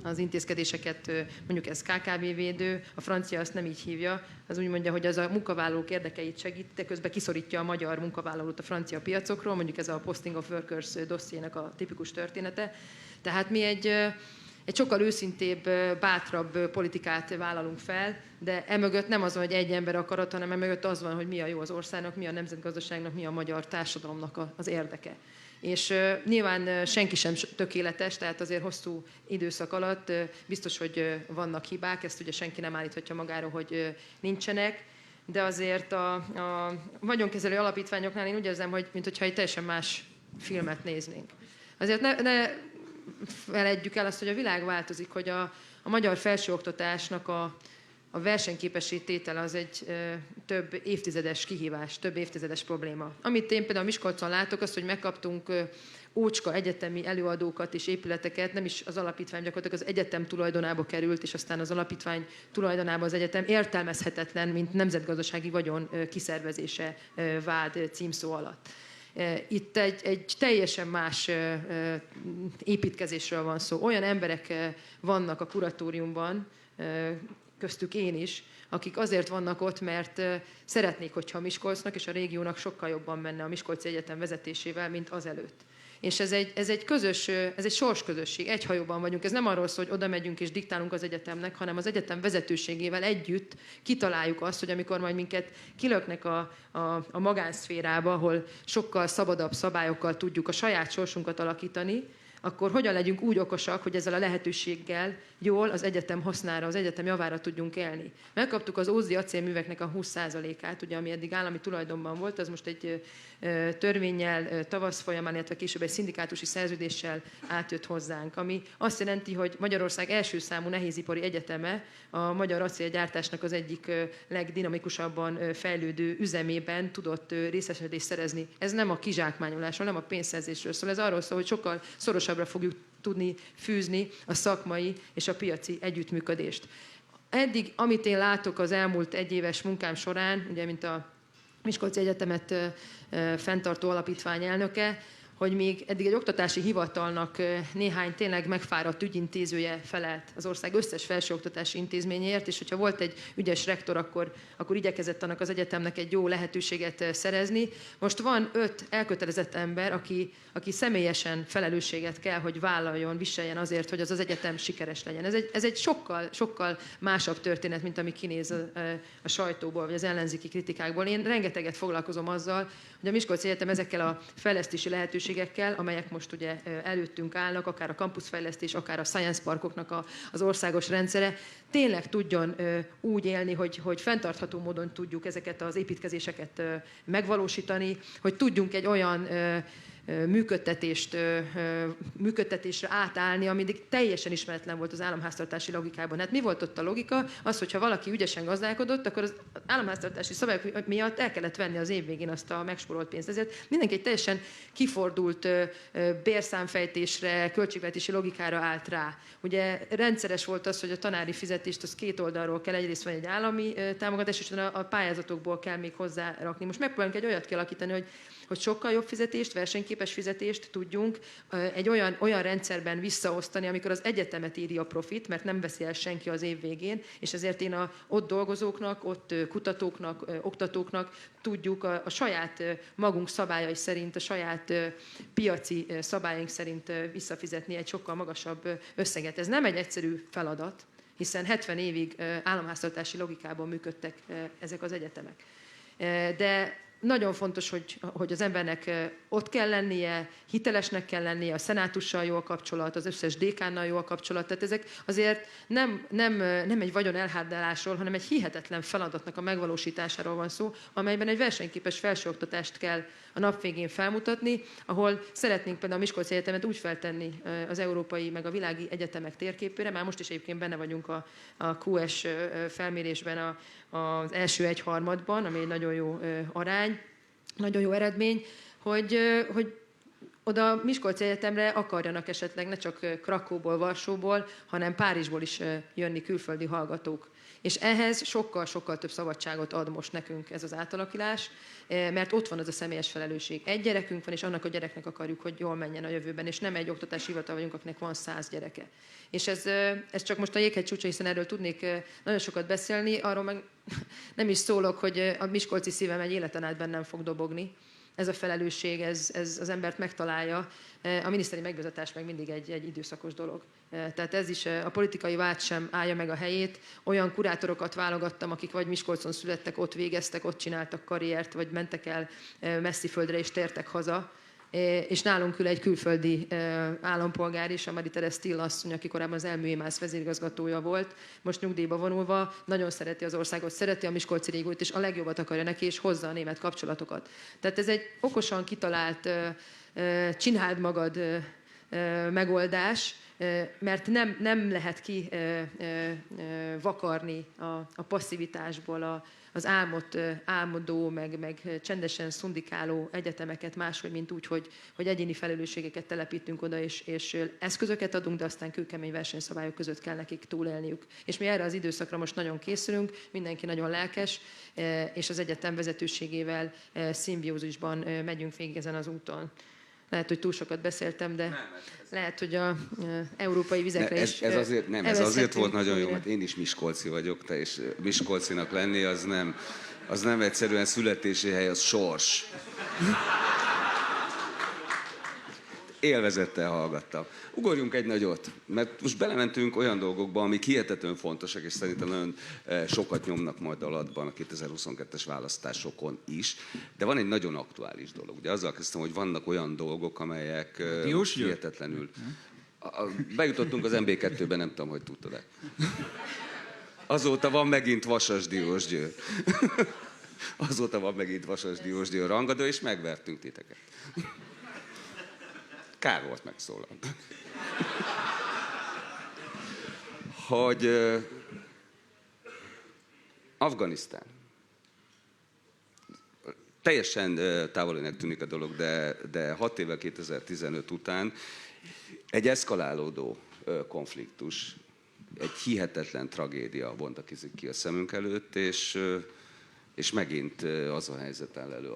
[SPEAKER 2] az intézkedéseket, mondjuk ez KKV védő, a francia azt nem így hívja, az úgy mondja, hogy az a munkavállalók érdekeit segít, de közben kiszorítja a magyar munkavállalót a francia piacokról, mondjuk ez a Posting of Workers dossziének a tipikus története. Tehát mi egy sokkal őszintébb, bátrabb politikát vállalunk fel, de emögött nem az van, hogy egy ember akarat, hanem emögött az van, hogy mi a jó az országnak, mi a nemzetgazdaságnak, mi a magyar társadalomnak az érdeke. És nyilván senki sem tökéletes, tehát azért hosszú időszak alatt biztos, hogy vannak hibák, ezt ugye senki nem állíthatja magáról, hogy nincsenek, de azért a vagyonkezelő alapítványoknál én úgy érzem, hogy mintha egy teljesen más filmet néznénk. Azért ne feledjük el azt, hogy a világ változik, hogy a magyar felsőoktatásnak a versenyképessé tétele az egy több évtizedes kihívás, több évtizedes probléma. Amit én például Miskolcon látok, azt, hogy megkaptunk ócska egyetemi előadókat és épületeket, nem is az alapítvány gyakorlatilag az egyetem tulajdonába került, és aztán az alapítvány tulajdonába az egyetem értelmezhetetlen, mint nemzetgazdasági vagyon kiszervezése vád címszó alatt. Itt egy teljesen más építkezésről van szó. Olyan emberek vannak a kuratóriumban, köztük én is, akik azért vannak ott, mert szeretnék, hogyha a Miskolcnak és a régiónak sokkal jobban menne a Miskolci Egyetem vezetésével, mint azelőtt. És ez egy sorsközösség, egy hajóban vagyunk. Ez nem arról szól, hogy oda megyünk és diktálunk az egyetemnek, hanem az egyetem vezetőségével együtt kitaláljuk azt, hogy amikor majd minket kilöknek a magánszférába, ahol sokkal szabadabb szabályokkal tudjuk a saját sorsunkat alakítani, akkor hogyan legyünk úgy okosak, hogy ezzel a lehetőséggel jól az egyetem hasznára, az egyetem javára tudjunk élni. Megkaptuk az Ózdi acélműveknek a 20%-át, ugye, ami eddig állami tulajdonban volt, az most egy törvénnyel tavasz folyamán, illetve később egy szindikátusi szerződéssel átjött hozzánk, ami azt jelenti, hogy Magyarország első számú nehézipari egyeteme a magyar acélgyártásnak az egyik legdinamikusabban fejlődő üzemében tudott részesedést szerezni. Ez nem a kizsákmányolásról, nem a pénzszerzésről szól, ez arról szól, hogy sokkal szorosabbra fogjuk tudni fűzni a szakmai és a piaci együttműködést. Eddig, amit én látok az elmúlt egyéves munkám során, ugye, mint a Miskolci Egyetemet fenntartó alapítvány elnöke, hogy még eddig egy oktatási hivatalnak néhány tényleg megfáradt ügyintézője felelt az ország összes felsőoktatási intézményéért, és hogyha volt egy ügyes rektor, akkor igyekezett annak az egyetemnek egy jó lehetőséget szerezni. Most van 5 elkötelezett ember, aki személyesen felelősséget kell, hogy vállaljon, viseljen azért, hogy az egyetem sikeres legyen. Ez egy sokkal másabb történet, mint ami kinéz a sajtóból, vagy az ellenzéki kritikákból. Én rengeteget foglalkozom azzal, hogy a Miskolci Egyetem ezekkel a fejlesztési lehetőségekkel, amelyek most ugye előttünk állnak, akár a campusfejlesztés, akár a science parkoknak az országos rendszere, tényleg tudjon úgy élni, hogy fenntartható módon tudjuk ezeket az építkezéseket megvalósítani, hogy tudjunk egy olyan működtetésre átállni, ami teljesen ismeretlen volt az államháztartási logikában. Hát mi volt ott a logika? Az, hogyha valaki ügyesen gazdálkodott, akkor az államháztartási szabályok miatt el kellett venni az év végén azt a megspórolt pénzt. Ezért mindenki egy teljesen kifordult bérszámfejtésre, költségvetési logikára állt rá. Ugye rendszeres volt az, hogy a tanári fizetést az két oldalról kell, egyrészt van egy állami támogatás, és a pályázatokból kell még hozzárakni. Most megpróbálunk egy olyat kialakítani, hogy sokkal jobb fizetést, versenyképes fizetést tudjunk egy olyan rendszerben visszaosztani, amikor az egyetemet éri a profit, mert nem veszi el senki az év végén, és ezért én ott dolgozóknak, ott kutatóknak, oktatóknak tudjuk a saját magunk szabályai szerint, a saját piaci szabályaink szerint visszafizetni egy sokkal magasabb összeget. Ez nem egy egyszerű feladat, hiszen 70 évig államháztartási logikában működtek ezek az egyetemek. De nagyon fontos, hogy az embernek ott kell lennie, hitelesnek kell lennie, a szenátussal jó a kapcsolat, az összes dékánnal jó a kapcsolat. Tehát ezek azért nem egy vagyon elhárdálásról, hanem egy hihetetlen feladatnak a megvalósításáról van szó, amelyben egy versenyképes felsőoktatást kell a nap végén felmutatni, ahol szeretnénk például a Miskolci Egyetemet úgy feltenni az európai meg a világi egyetemek térképére, már most is egyébként benne vagyunk a QS felmérésben az első egyharmadban, ami egy nagyon jó arány, nagyon jó eredmény, hogy oda Miskolci Egyetemre akarjanak esetleg ne csak Krakóból, Varsóból, hanem Párizsból is jönni külföldi hallgatók. És ehhez sokkal-sokkal több szabadságot ad most nekünk ez az átalakulás, mert ott van az a személyes felelősség. Egy gyerekünk van, és annak a gyereknek akarjuk, hogy jól menjen a jövőben, és nem egy oktatási hivatal vagyunk, akinek van 100 gyereke. És ez csak most a jéghegy csúcsa, hiszen erről tudnék nagyon sokat beszélni, arról meg nem is szólok, hogy a miskolci szívem egy életen át bennem fog dobogni. Ez a felelősség, ez az embert megtalálja. A miniszteri megbízatás meg mindig egy időszakos dolog. Tehát ez is, a politikai vád sem állja meg a helyét. Olyan kurátorokat válogattam, akik vagy Miskolcon születtek, ott végeztek, ott csináltak karriert, vagy mentek el messzi földre és tértek haza. És nálunk ül egy külföldi állampolgár is, a Marie-Thérèse Still asszony, aki korábban az Elműémász vezérigazgatója volt, most nyugdíjba vonulva, nagyon szereti az országot, szereti a miskolci régiót, és a legjobbat akarja neki, és hozza a német kapcsolatokat. Tehát ez egy okosan kitalált, csináld magad megoldás, mert nem lehet vakarni a passzivitásból az álmodó, meg csendesen szundikáló egyetemeket máshogy, mint úgy, hogy egyéni felelősségeket telepítünk oda, és eszközöket adunk, de aztán kőkemény versenyszabályok között kell nekik túlélniük. És mi erre az időszakra most nagyon készülünk, mindenki nagyon lelkes, és az egyetem vezetőségével szimbiózisban megyünk végig ezen az úton. Lehet, hogy túl sokat beszéltem, de lehet, hogy az európai vizekre is
[SPEAKER 1] ez azért volt nagyon jó, mert én is miskolci vagyok, te is miskolcinak lenni, az nem egyszerűen születési hely, az sors. Élvezettel hallgattam. Ugorjunk egy nagyot, mert most belementünk olyan dolgokba, amik hihetetlenül fontosak, és szerintem nagyon sokat nyomnak majd alatban a 2022-es választásokon is. De van egy nagyon aktuális dolog. Ugye azzal kezdtem, hogy vannak olyan dolgok, amelyek hihetetlenül... Bejutottunk az MB2-be, nem tudom, hogy tudtad-e. Azóta van megint Vasas Diósgyőr. Azóta van megint Vasas Diósgyőr rangadó, és megvertünk titeket. Kár volt megszólalni. Hogy Afganisztán. Teljesen távolinak tűnik a dolog, de 6 évvel 2015 után egy eszkalálódó konfliktus, egy hihetetlen tragédia bontakozik ki a szemünk előtt, és megint az a helyzet áll elő,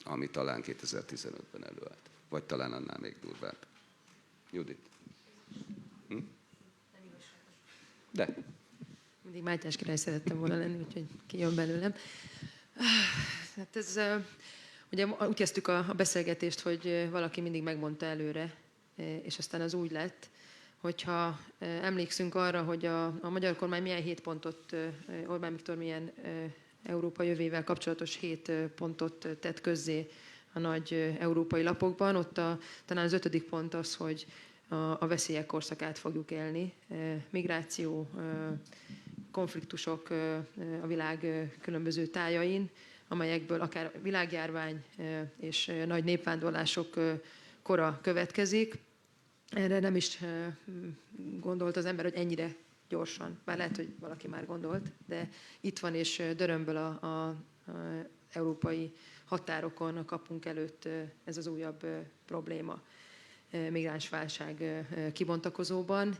[SPEAKER 1] ami talán 2015-ben előállt. Vagy talán annál még durvább. Judit? De.
[SPEAKER 2] Mindig Mátyás király szerettem volna lenni, úgyhogy kijön belőlem. Hát ez, ugye úgy kezdtük a beszélgetést, hogy valaki mindig megmondta előre, és aztán az úgy lett, hogyha emlékszünk arra, hogy a magyar kormány milyen 7 pontot, Orbán Viktor milyen Európa jövővel kapcsolatos 7 pontot tett közzé a nagy európai lapokban. Ott talán az 5. pont az, hogy a veszélyek korszakát fogjuk élni. Migráció, konfliktusok a világ különböző tájain, amelyekből akár világjárvány és nagy népvándorlások kora következik. Erre nem is gondolt az ember, hogy ennyire gyorsan. Bár lehet, hogy valaki már gondolt, de itt van és dörömböl a európai határokon, a kapunk előtt ez az újabb probléma migránsválság kibontakozóban.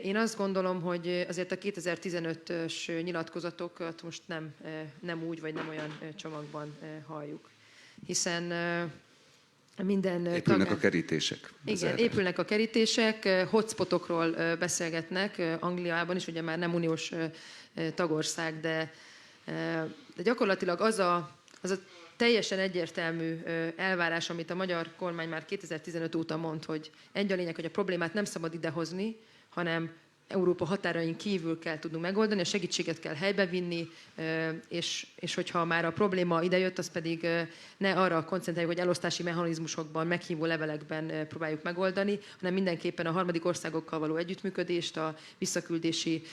[SPEAKER 2] Én azt gondolom, hogy azért a 2015-ös nyilatkozatokat most nem úgy, vagy nem olyan csomagban halljuk. Hiszen minden
[SPEAKER 1] épülnek a kerítések.
[SPEAKER 2] Igen, épülnek a kerítések, hotspotokról beszélgetnek Angliában is, ugye már nem uniós tagország, de gyakorlatilag az a teljesen egyértelmű elvárás, amit a magyar kormány már 2015 óta mond, hogy egy a lényeg, hogy a problémát nem szabad idehozni, hanem Európa határain kívül kell tudnunk megoldani, a segítséget kell helybevinni, és hogyha már a probléma idejött, az pedig ne arra koncentráljuk, hogy elosztási mechanizmusokban, meghívó levelekben próbáljuk megoldani, hanem mindenképpen a harmadik országokkal való együttműködést, a visszaküldési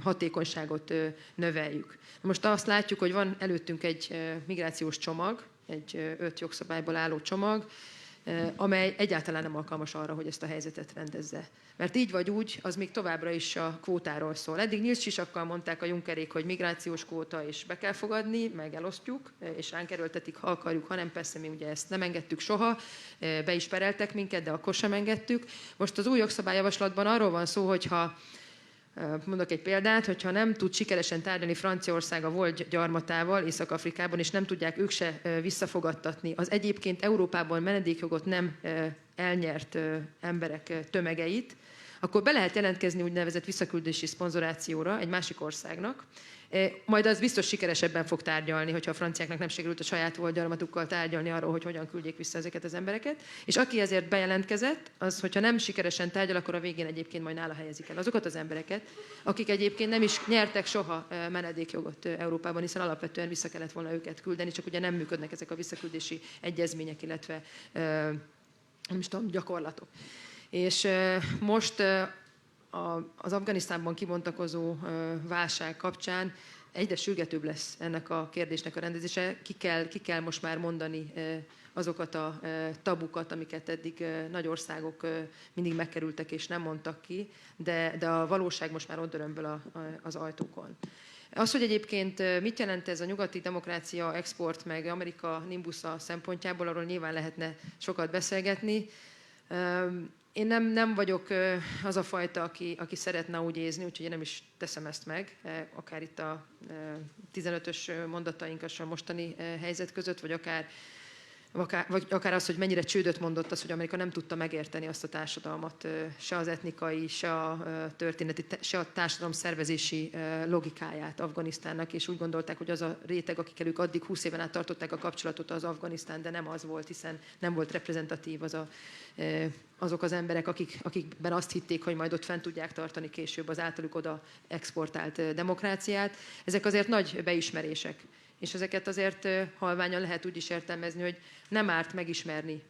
[SPEAKER 2] hatékonyságot növeljük. Most azt látjuk, hogy van előttünk egy migrációs csomag, egy 5 jogszabályból álló csomag, amely egyáltalán nem alkalmas arra, hogy ezt a helyzetet rendezze. Mert így vagy úgy, az még továbbra is a kvótáról szól. Eddig nyílt sisakkal mondták a Junckerék, hogy migrációs kvóta, és be kell fogadni, meg elosztjuk, és ránk erőltetik, ha akarjuk, hanem persze mi ugye ezt nem engedtük soha, be is pereltek minket, de akkor sem engedtük. Most az új jogszabályjavaslatban arról van szó, hogyha mondok egy példát, hogyha nem tud sikeresen tárgyalni Franciaország a volt gyarmatával Észak-Afrikában, és nem tudják ők se visszafogadtatni az egyébként Európában menedékjogot nem elnyert emberek tömegeit, akkor be lehet jelentkezni úgynevezett visszaküldési szponzorációra egy másik országnak, majd az biztos sikeresebben fog tárgyalni, hogyha a franciáknak nem sikerült a saját volt gyarmatukkal tárgyalni arról, hogy hogyan küldjék vissza ezeket az embereket. És aki ezért bejelentkezett, az, hogyha nem sikeresen tárgyal, akkor a végén egyébként majd nála helyezik el azokat az embereket, akik egyébként nem is nyertek soha menedékjogot Európában, hiszen alapvetően vissza kellett volna őket küldeni, csak ugye nem működnek ezek a visszaküldési egyezmények, illetve nem is tudom, gyakorlatok. És most az Afganisztánban kibontakozó válság kapcsán egyre sürgetőbb lesz ennek a kérdésnek a rendezése. Ki kell most már mondani azokat a tabukat, amiket eddig nagy országok mindig megkerültek és nem mondtak ki, de a valóság most már ott dörömböl az ajtókon. Az, hogy egyébként mit jelent ez a nyugati demokrácia export meg Amerika nimbusza szempontjából, arról nyilván lehetne sokat beszélgetni. Én nem vagyok az a fajta, aki szeretne úgy ézni, úgyhogy én nem is teszem ezt meg, akár itt a 15-ös mondataink a mostani helyzet között, vagy akár az, hogy mennyire csődöt mondott az, hogy Amerika nem tudta megérteni azt a társadalmat, se az etnikai, se a történeti, se a társadalom szervezési logikáját Afganisztánnak, és úgy gondolták, hogy az a réteg, akikkel ők addig 20 éven át tartották a kapcsolatot, az Afganisztán, de nem az volt, hiszen nem volt reprezentatív azok az emberek, akikben azt hitték, hogy majd ott fent tudják tartani később az általuk oda exportált demokráciát. Ezek azért nagy beismerések. És ezeket azért halványan lehet úgy is értelmezni, hogy nem árt megismerni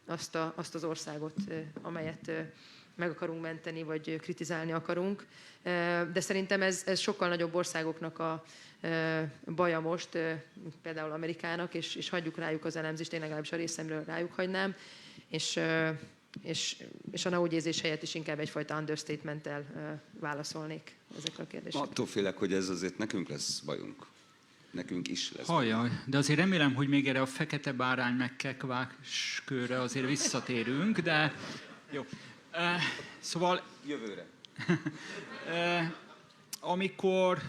[SPEAKER 2] azt az országot, amelyet meg akarunk menteni, vagy kritizálni akarunk. De szerintem ez sokkal nagyobb országoknak a baja most, például Amerikának, és hagyjuk rájuk az elemzést, én legalábbis a részemről rájuk hagynám, és a naúgyézés helyett is inkább egyfajta understatementtel válaszolnék ezekre a kérdésekre.
[SPEAKER 1] Attól félek, hogy ez azért nekünk lesz bajunk. Nekünk is lesz.
[SPEAKER 3] Hajjaj, de azért remélem, hogy még erre a fekete bárány megkekvás körre azért visszatérünk, de jó. Szóval...
[SPEAKER 1] Jövőre.
[SPEAKER 3] Amikor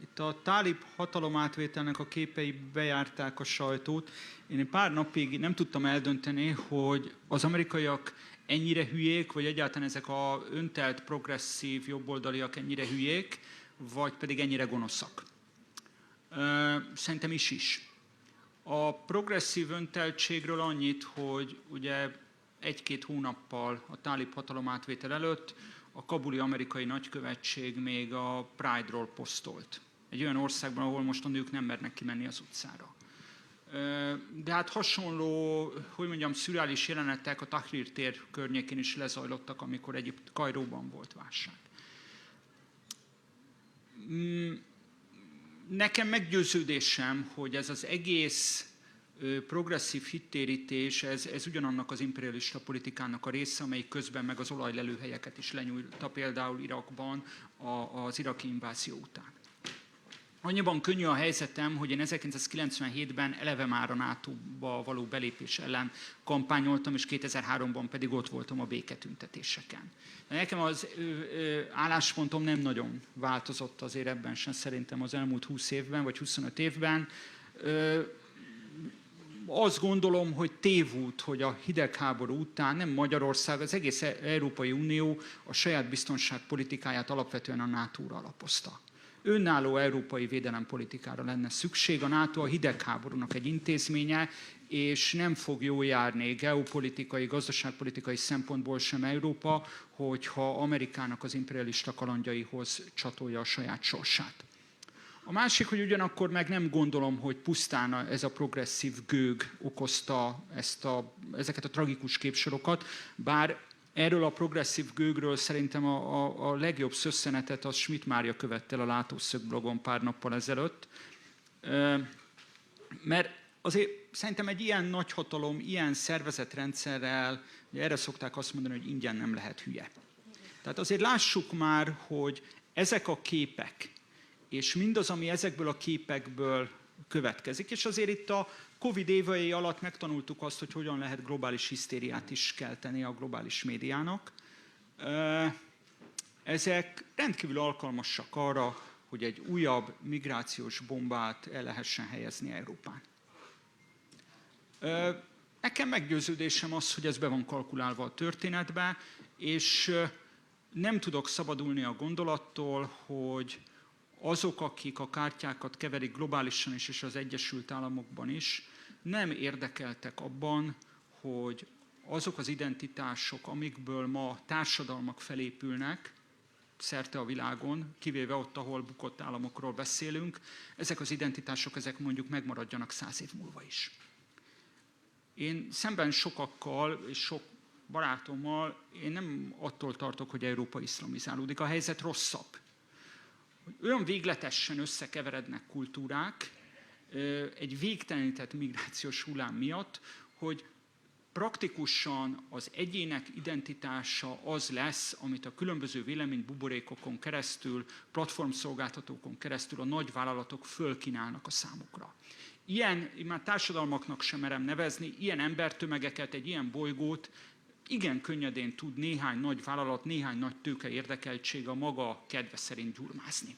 [SPEAKER 3] itt a tálib hatalomátvételnek a képei bejárták a sajtót, én egy pár napig nem tudtam eldönteni, hogy az amerikaiak ennyire hülyék, vagy egyáltalán ezek a öntelt, progresszív jobboldaliak ennyire hülyék, vagy pedig ennyire gonoszak. Szerintem is. A progresszív önteltségről annyit, hogy ugye 1-2 hónappal a tálib hatalomátvétel előtt a kabuli amerikai nagykövetség még a Pride-ról posztolt. Egy olyan országban, ahol most a nők nem mernek kimenni az utcára. De hát hasonló, hogy mondjam, szürreális jelenetek a Tahrir tér környékén is lezajlottak, amikor Kairóban volt válság. Nekem meggyőződésem, hogy ez az egész progresszív hittérítés, ez ugyanannak az imperialista politikának a része, amelyik közben meg az olajlelőhelyeket is lenyújtotta, például Irakban az iraki invázió után. Annyiban könnyű a helyzetem, hogy én 1997-ben eleve már a NATO-ba való belépés ellen kampányoltam, és 2003-ban pedig ott voltam a béketüntetéseken. De nekem az álláspontom nem nagyon változott azért ebben sem szerintem az elmúlt 20 évben, vagy 25 évben. Azt gondolom, hogy tévút, hogy a hidegháború után nem Magyarország, az egész Európai Unió a saját biztonságpolitikáját alapvetően a NATO-ra alapozta. Önálló európai védelempolitikára lenne szükség. A NATO a hidegháborúnak egy intézménye, és nem fog jól járni geopolitikai, gazdaságpolitikai szempontból sem Európa, hogyha Amerikának az imperialista kalandjaihoz csatolja a saját sorsát. A másik, hogy ugyanakkor meg nem gondolom, hogy pusztán ez a progresszív gőg okozta ezeket a tragikus képsorokat, bár erről a progresszív gőgről szerintem a legjobb szösszenetet az Schmidt Mária követte el a Látószög blogon pár nappal ezelőtt. Mert azért szerintem egy ilyen nagyhatalom, ilyen szervezetrendszerrel, erre szokták azt mondani, hogy ingyen nem lehet hülye. Tehát azért lássuk már, hogy ezek a képek, és mindaz, ami ezekből a képekből következik, és azért itt a Covid évei alatt megtanultuk azt, hogy hogyan lehet globális hisztériát is kelteni a globális médiának. Ezek rendkívül alkalmasak arra, hogy egy újabb migrációs bombát el lehessen helyezni Európán. Nekem meggyőződésem az, hogy ez be van kalkulálva a történetbe, és nem tudok szabadulni a gondolattól, hogy azok, akik a kártyákat keverik globálisan is, és az Egyesült Államokban is, nem érdekeltek abban, hogy azok az identitások, amikből ma társadalmak felépülnek, szerte a világon, kivéve ott, ahol bukott államokról beszélünk, ezek az identitások, ezek mondjuk megmaradjanak 100 év múlva is. Én szemben sokakkal és sok barátommal, én nem attól tartok, hogy Európa iszlamizálódik, a helyzet rosszabb. Olyan végletesen összekeverednek kultúrák egy végtelenített migrációs hullám miatt, hogy praktikusan az egyének identitása az lesz, amit a különböző véleménybuborékokon keresztül, platformszolgáltatókon keresztül a nagyvállalatok fölkínálnak a számukra. Ilyen, már társadalmaknak sem merem nevezni, ilyen embertömegeket, egy ilyen bolygót igen könnyedén tud néhány nagy vállalat, néhány nagy tőke érdekeltség a maga kedve szerint gyurmázni.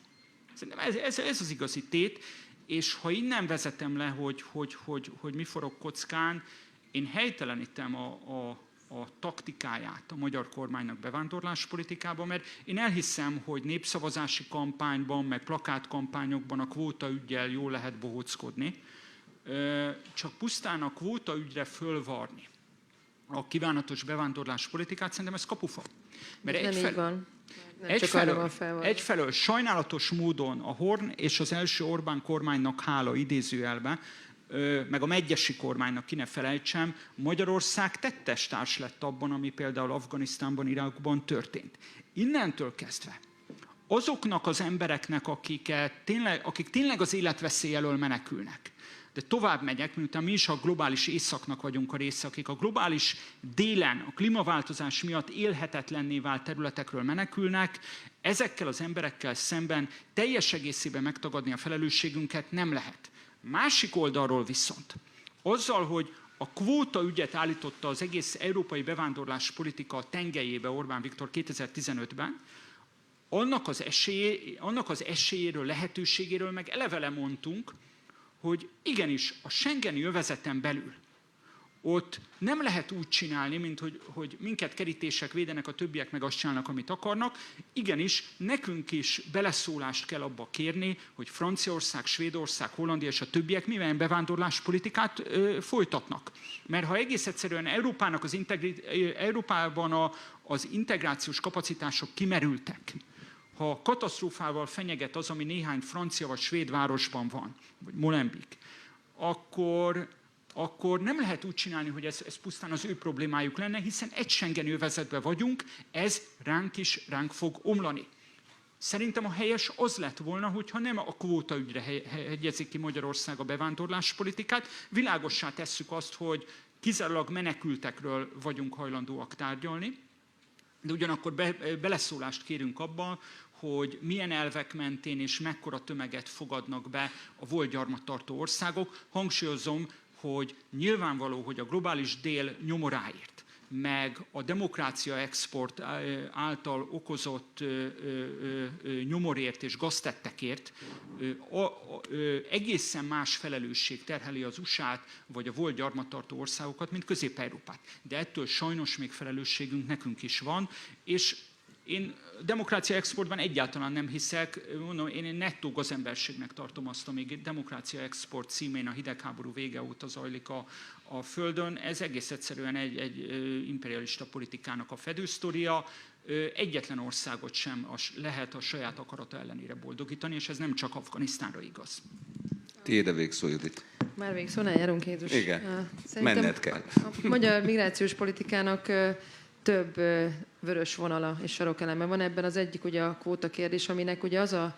[SPEAKER 3] Szerintem ez az igazi tét, és ha innen vezetem le, hogy mi forog kockán, én helytelenítem a taktikáját a magyar kormánynak bevándorláspolitikában, mert én elhiszem, hogy népszavazási kampányban, meg plakátkampányokban a kvótaüggyel jól lehet bohóckodni, csak pusztán a kvótaügyre fölvarni a kívánatos bevándorláspolitikát, szerintem ez kapufa. Mert
[SPEAKER 2] nem így van. Nem csak arra van felvalva.
[SPEAKER 3] Egyfelől sajnálatos módon a Horn és az első Orbán kormánynak hála idézőjelben, meg a Medgyessy kormánynak, ki ne felejtsem, Magyarország tettestárs lett abban, ami például Afganisztánban, Irakban történt. Innentől kezdve azoknak az embereknek, akik tényleg az életveszély elől menekülnek, de tovább megyek, miután mi is a globális északnak vagyunk a része, akik a globális délen, a klímaváltozás miatt élhetetlenné vált területekről menekülnek, ezekkel az emberekkel szemben teljes egészében megtagadni a felelősségünket nem lehet. Másik oldalról viszont, azzal, hogy a kvóta ügyet állította az egész európai bevándorláspolitika tengelyébe Orbán Viktor 2015-ben, annak az esélyéről, lehetőségéről meg eleve lemondtunk, hogy igenis a schengeni övezeten belül ott nem lehet úgy csinálni, mint hogy minket kerítések védenek, a többiek meg azt csinálnak, amit akarnak. Igenis, nekünk is beleszólást kell abba kérni, hogy Franciaország, Svédország, Hollandia és a többiek milyen bevándorláspolitikát folytatnak. Mert ha egész egyszerűen Európában az integrációs kapacitások kimerültek, ha katasztrófával fenyeget az, ami néhány francia vagy svéd városban van, vagy Molenbeek, akkor nem lehet úgy csinálni, hogy ez pusztán az ő problémájuk lenne, hiszen egy schengeni övezetben vagyunk, ez ránk fog omlani. Szerintem a helyes az lett volna, hogyha nem a kvótaügyre hegyezik ki Magyarország a bevándorláspolitikát. Világossá tesszük azt, hogy kizárólag menekültekről vagyunk hajlandóak tárgyalni, de ugyanakkor beleszólást kérünk abban, hogy milyen elvek mentén és mekkora tömeget fogadnak be a volt gyarmattartó országok. Hangsúlyozom, hogy nyilvánvaló, hogy a globális dél nyomoráért, meg a demokrácia export által okozott nyomorért és gaztettekért egészen más felelősség terheli az USA-t, vagy a volt gyarmattartó országokat, mint Közép-Európát. De ettől sajnos még felelősségünk nekünk is van, és én demokrácia exportban egyáltalán nem hiszek, mondom, én nettó gazemberségnek tartom azt, amíg demokrácia export címén a hidegháború vége óta zajlik a Földön. Ez egész egyszerűen egy imperialista politikának a fedősztoria. Egyetlen országot sem lehet a saját akarata ellenére boldogítani, és ez nem csak Afganisztánra igaz.
[SPEAKER 1] Tiéd a végszó, Judit.
[SPEAKER 2] Már végszónál járunk, Jézus.
[SPEAKER 1] Igen,
[SPEAKER 2] Szerintem
[SPEAKER 1] menned kell.
[SPEAKER 2] a magyar migrációs politikának több vörös vonala és sarokeleme van. Ebben az egyik ugye a kvóta kérdés, aminek ugye az a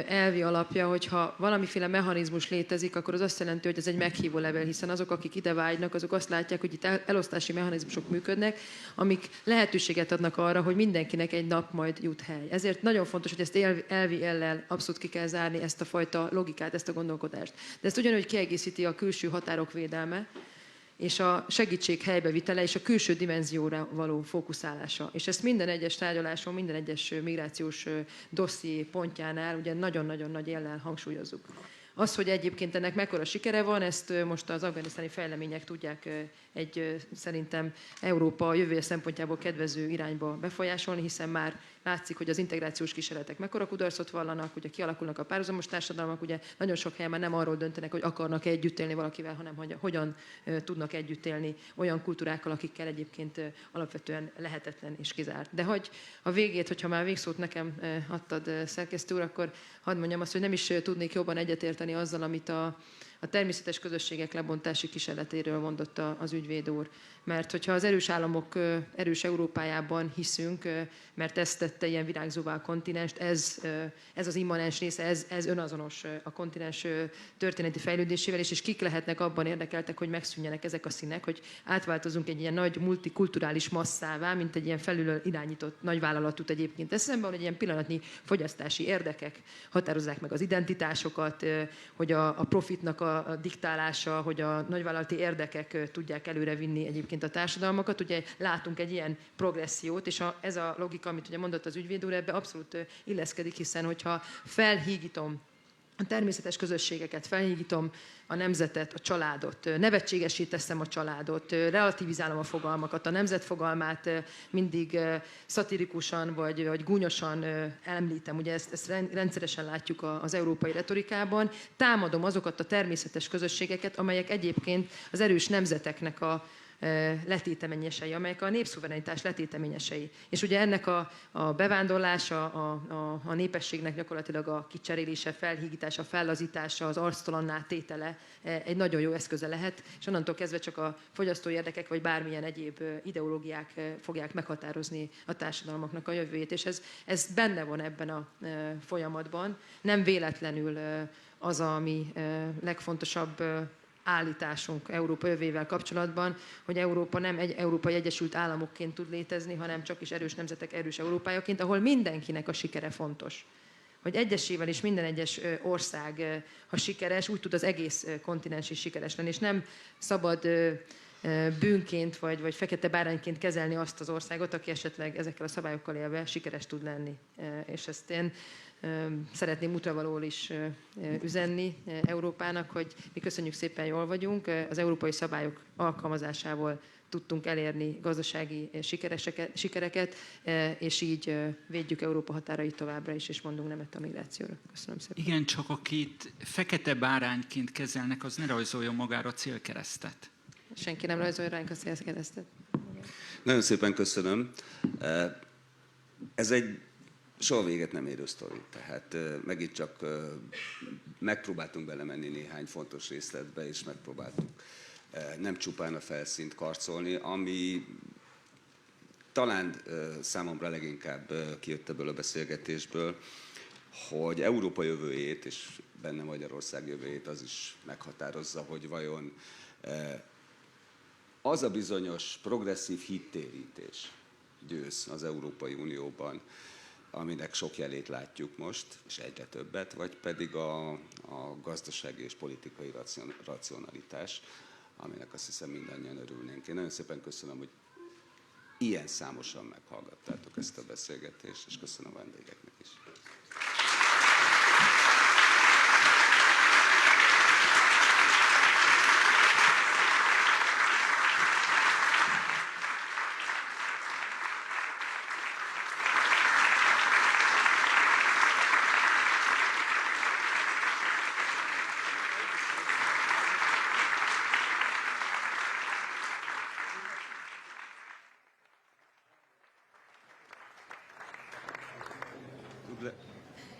[SPEAKER 2] elvi alapja, hogyha valamiféle mechanizmus létezik, akkor az azt jelenti, hogy ez egy meghívó levél, hiszen azok, akik ide vágynak, azok azt látják, hogy itt elosztási mechanizmusok működnek, amik lehetőséget adnak arra, hogy mindenkinek egy nap majd jut hely. Ezért nagyon fontos, hogy ezt elvi ellel abszolút ki kell zárni, ezt a fajta logikát, ezt a gondolkodást. De ezt ugyanúgy kiegészíti a külső határok védelme, és a segítség helybevitele és a külső dimenzióra való fókuszálása. És ezt minden egyes tárgyaláson, minden egyes migrációs dosszié pontjánál ugye nagyon-nagyon nagy jellel hangsúlyozzuk. Az, hogy egyébként ennek mekkora sikere van, ezt most az afganisztáni fejlemények tudják szerintem Európa jövője szempontjából kedvező irányba befolyásolni, hiszen már látszik, hogy az integrációs kísérletek mekkora kudarcot vallanak, ugye kialakulnak a párhuzamos társadalmak, ugye nagyon sok helyen már nem arról döntenek, hogy akarnak együtt élni valakivel, hanem hogy hogyan tudnak együtt élni olyan kultúrákkal, akikkel egyébként alapvetően lehetetlen és kizárt. De hogy a végét, hogyha már végszót nekem adtad, szerkesztő úr, akkor hadd mondjam azt, hogy nem is tudnék jobban egyetérteni azzal, amit a természetes közösségek lebontási kísérletéről mondott az ügyvéd úr. Mert hogyha az erős államok erős Európájában hiszünk, mert ezt tette ilyen virágzóvá a kontinenst, ez az immanens része, ez önazonos a kontinens történeti fejlődésével, és kik lehetnek abban érdekeltek, hogy megszűnjenek ezek a színek, hogy átváltozunk egy ilyen nagy multikulturális masszává, mint egy ilyen felülről irányított nagyvállalatút egyébként. Ez szemben, hogy egy ilyen pillanatnyi fogyasztási érdekek határozzák meg az identitásokat, hogy a profitnak a diktálása, hogy a nagyvállalati érdekek tudják előrevinni egyébként a társadalmakat. Ugye látunk egy ilyen progressziót, és ez a logika, amit ugye mondott az ügyvéd úr, ebbe abszolút illeszkedik, hiszen hogyha felhígítom a természetes közösségeket, felhígítom a nemzetet, a családot, nevetségesé teszem a családot, relativizálom a fogalmakat, a nemzet fogalmát mindig szatirikusan vagy gúnyosan említem, ugye ezt rendszeresen látjuk az európai retorikában, támadom azokat a természetes közösségeket, amelyek egyébként az erős nemzeteknek a letéteményesei, amelyek a népszuverenitás letéteményesei. És ugye ennek a bevándorlása, a népességnek gyakorlatilag a kicserélése, felhígítása, fellazítása, az arctalanná tétele egy nagyon jó eszköze lehet, és onnantól kezdve csak a fogyasztói érdekek vagy bármilyen egyéb ideológiák fogják meghatározni a társadalmaknak a jövőjét. És ez benne van ebben a folyamatban. Nem véletlenül az, ami legfontosabb állításunk Európa jövőjével kapcsolatban, hogy Európa nem egy Európai Egyesült Államokként tud létezni, hanem csak is erős nemzetek erős Európájaként, ahol mindenkinek a sikere fontos. Hogy egyesével is minden egyes ország, ha sikeres, úgy tud az egész kontinens is sikeres lenni, és nem szabad bűnként vagy fekete bárányként kezelni azt az országot, aki esetleg ezekkel a szabályokkal élve sikeres tud lenni. És ezt én szeretném útravalóul is üzenni Európának, hogy mi köszönjük szépen, jól vagyunk, az európai szabályok alkalmazásával tudtunk elérni gazdasági sikereket, és így védjük Európa határait továbbra is, és mondunk nemet a migrációra. Köszönöm szépen.
[SPEAKER 3] Igen, csak akit fekete bárányként kezelnek, az ne rajzoljon magára célkeresztet.
[SPEAKER 2] Senki nem rajzolja ránk a célkeresztet.
[SPEAKER 1] Nagyon szépen köszönöm. Ez egy soha véget nem érő sztori. Tehát megint csak megpróbáltunk belemenni néhány fontos részletbe, és megpróbáltunk nem csupán a felszínt karcolni, ami talán számomra leginkább kijött ebből a beszélgetésből, hogy Európa jövőjét, és benne Magyarország jövőjét az is meghatározza, hogy vajon az a bizonyos progresszív hittérítés győz az Európai Unióban, aminek sok jelét látjuk most, és egyre többet, vagy pedig a gazdasági és politikai racionalitás, aminek azt hiszem mindannyian örülnénk. Én nagyon szépen köszönöm, hogy ilyen számosan meghallgattátok ezt a beszélgetést, és köszönöm a vendégeknek is.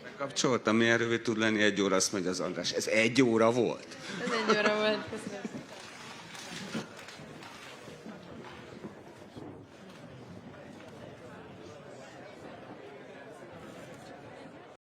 [SPEAKER 1] Megkapcsoltam, milyen rövid tud lenni 1 óra, azt mondja az András. Ez 1 óra volt?
[SPEAKER 2] Ez 1 óra volt, köszönöm.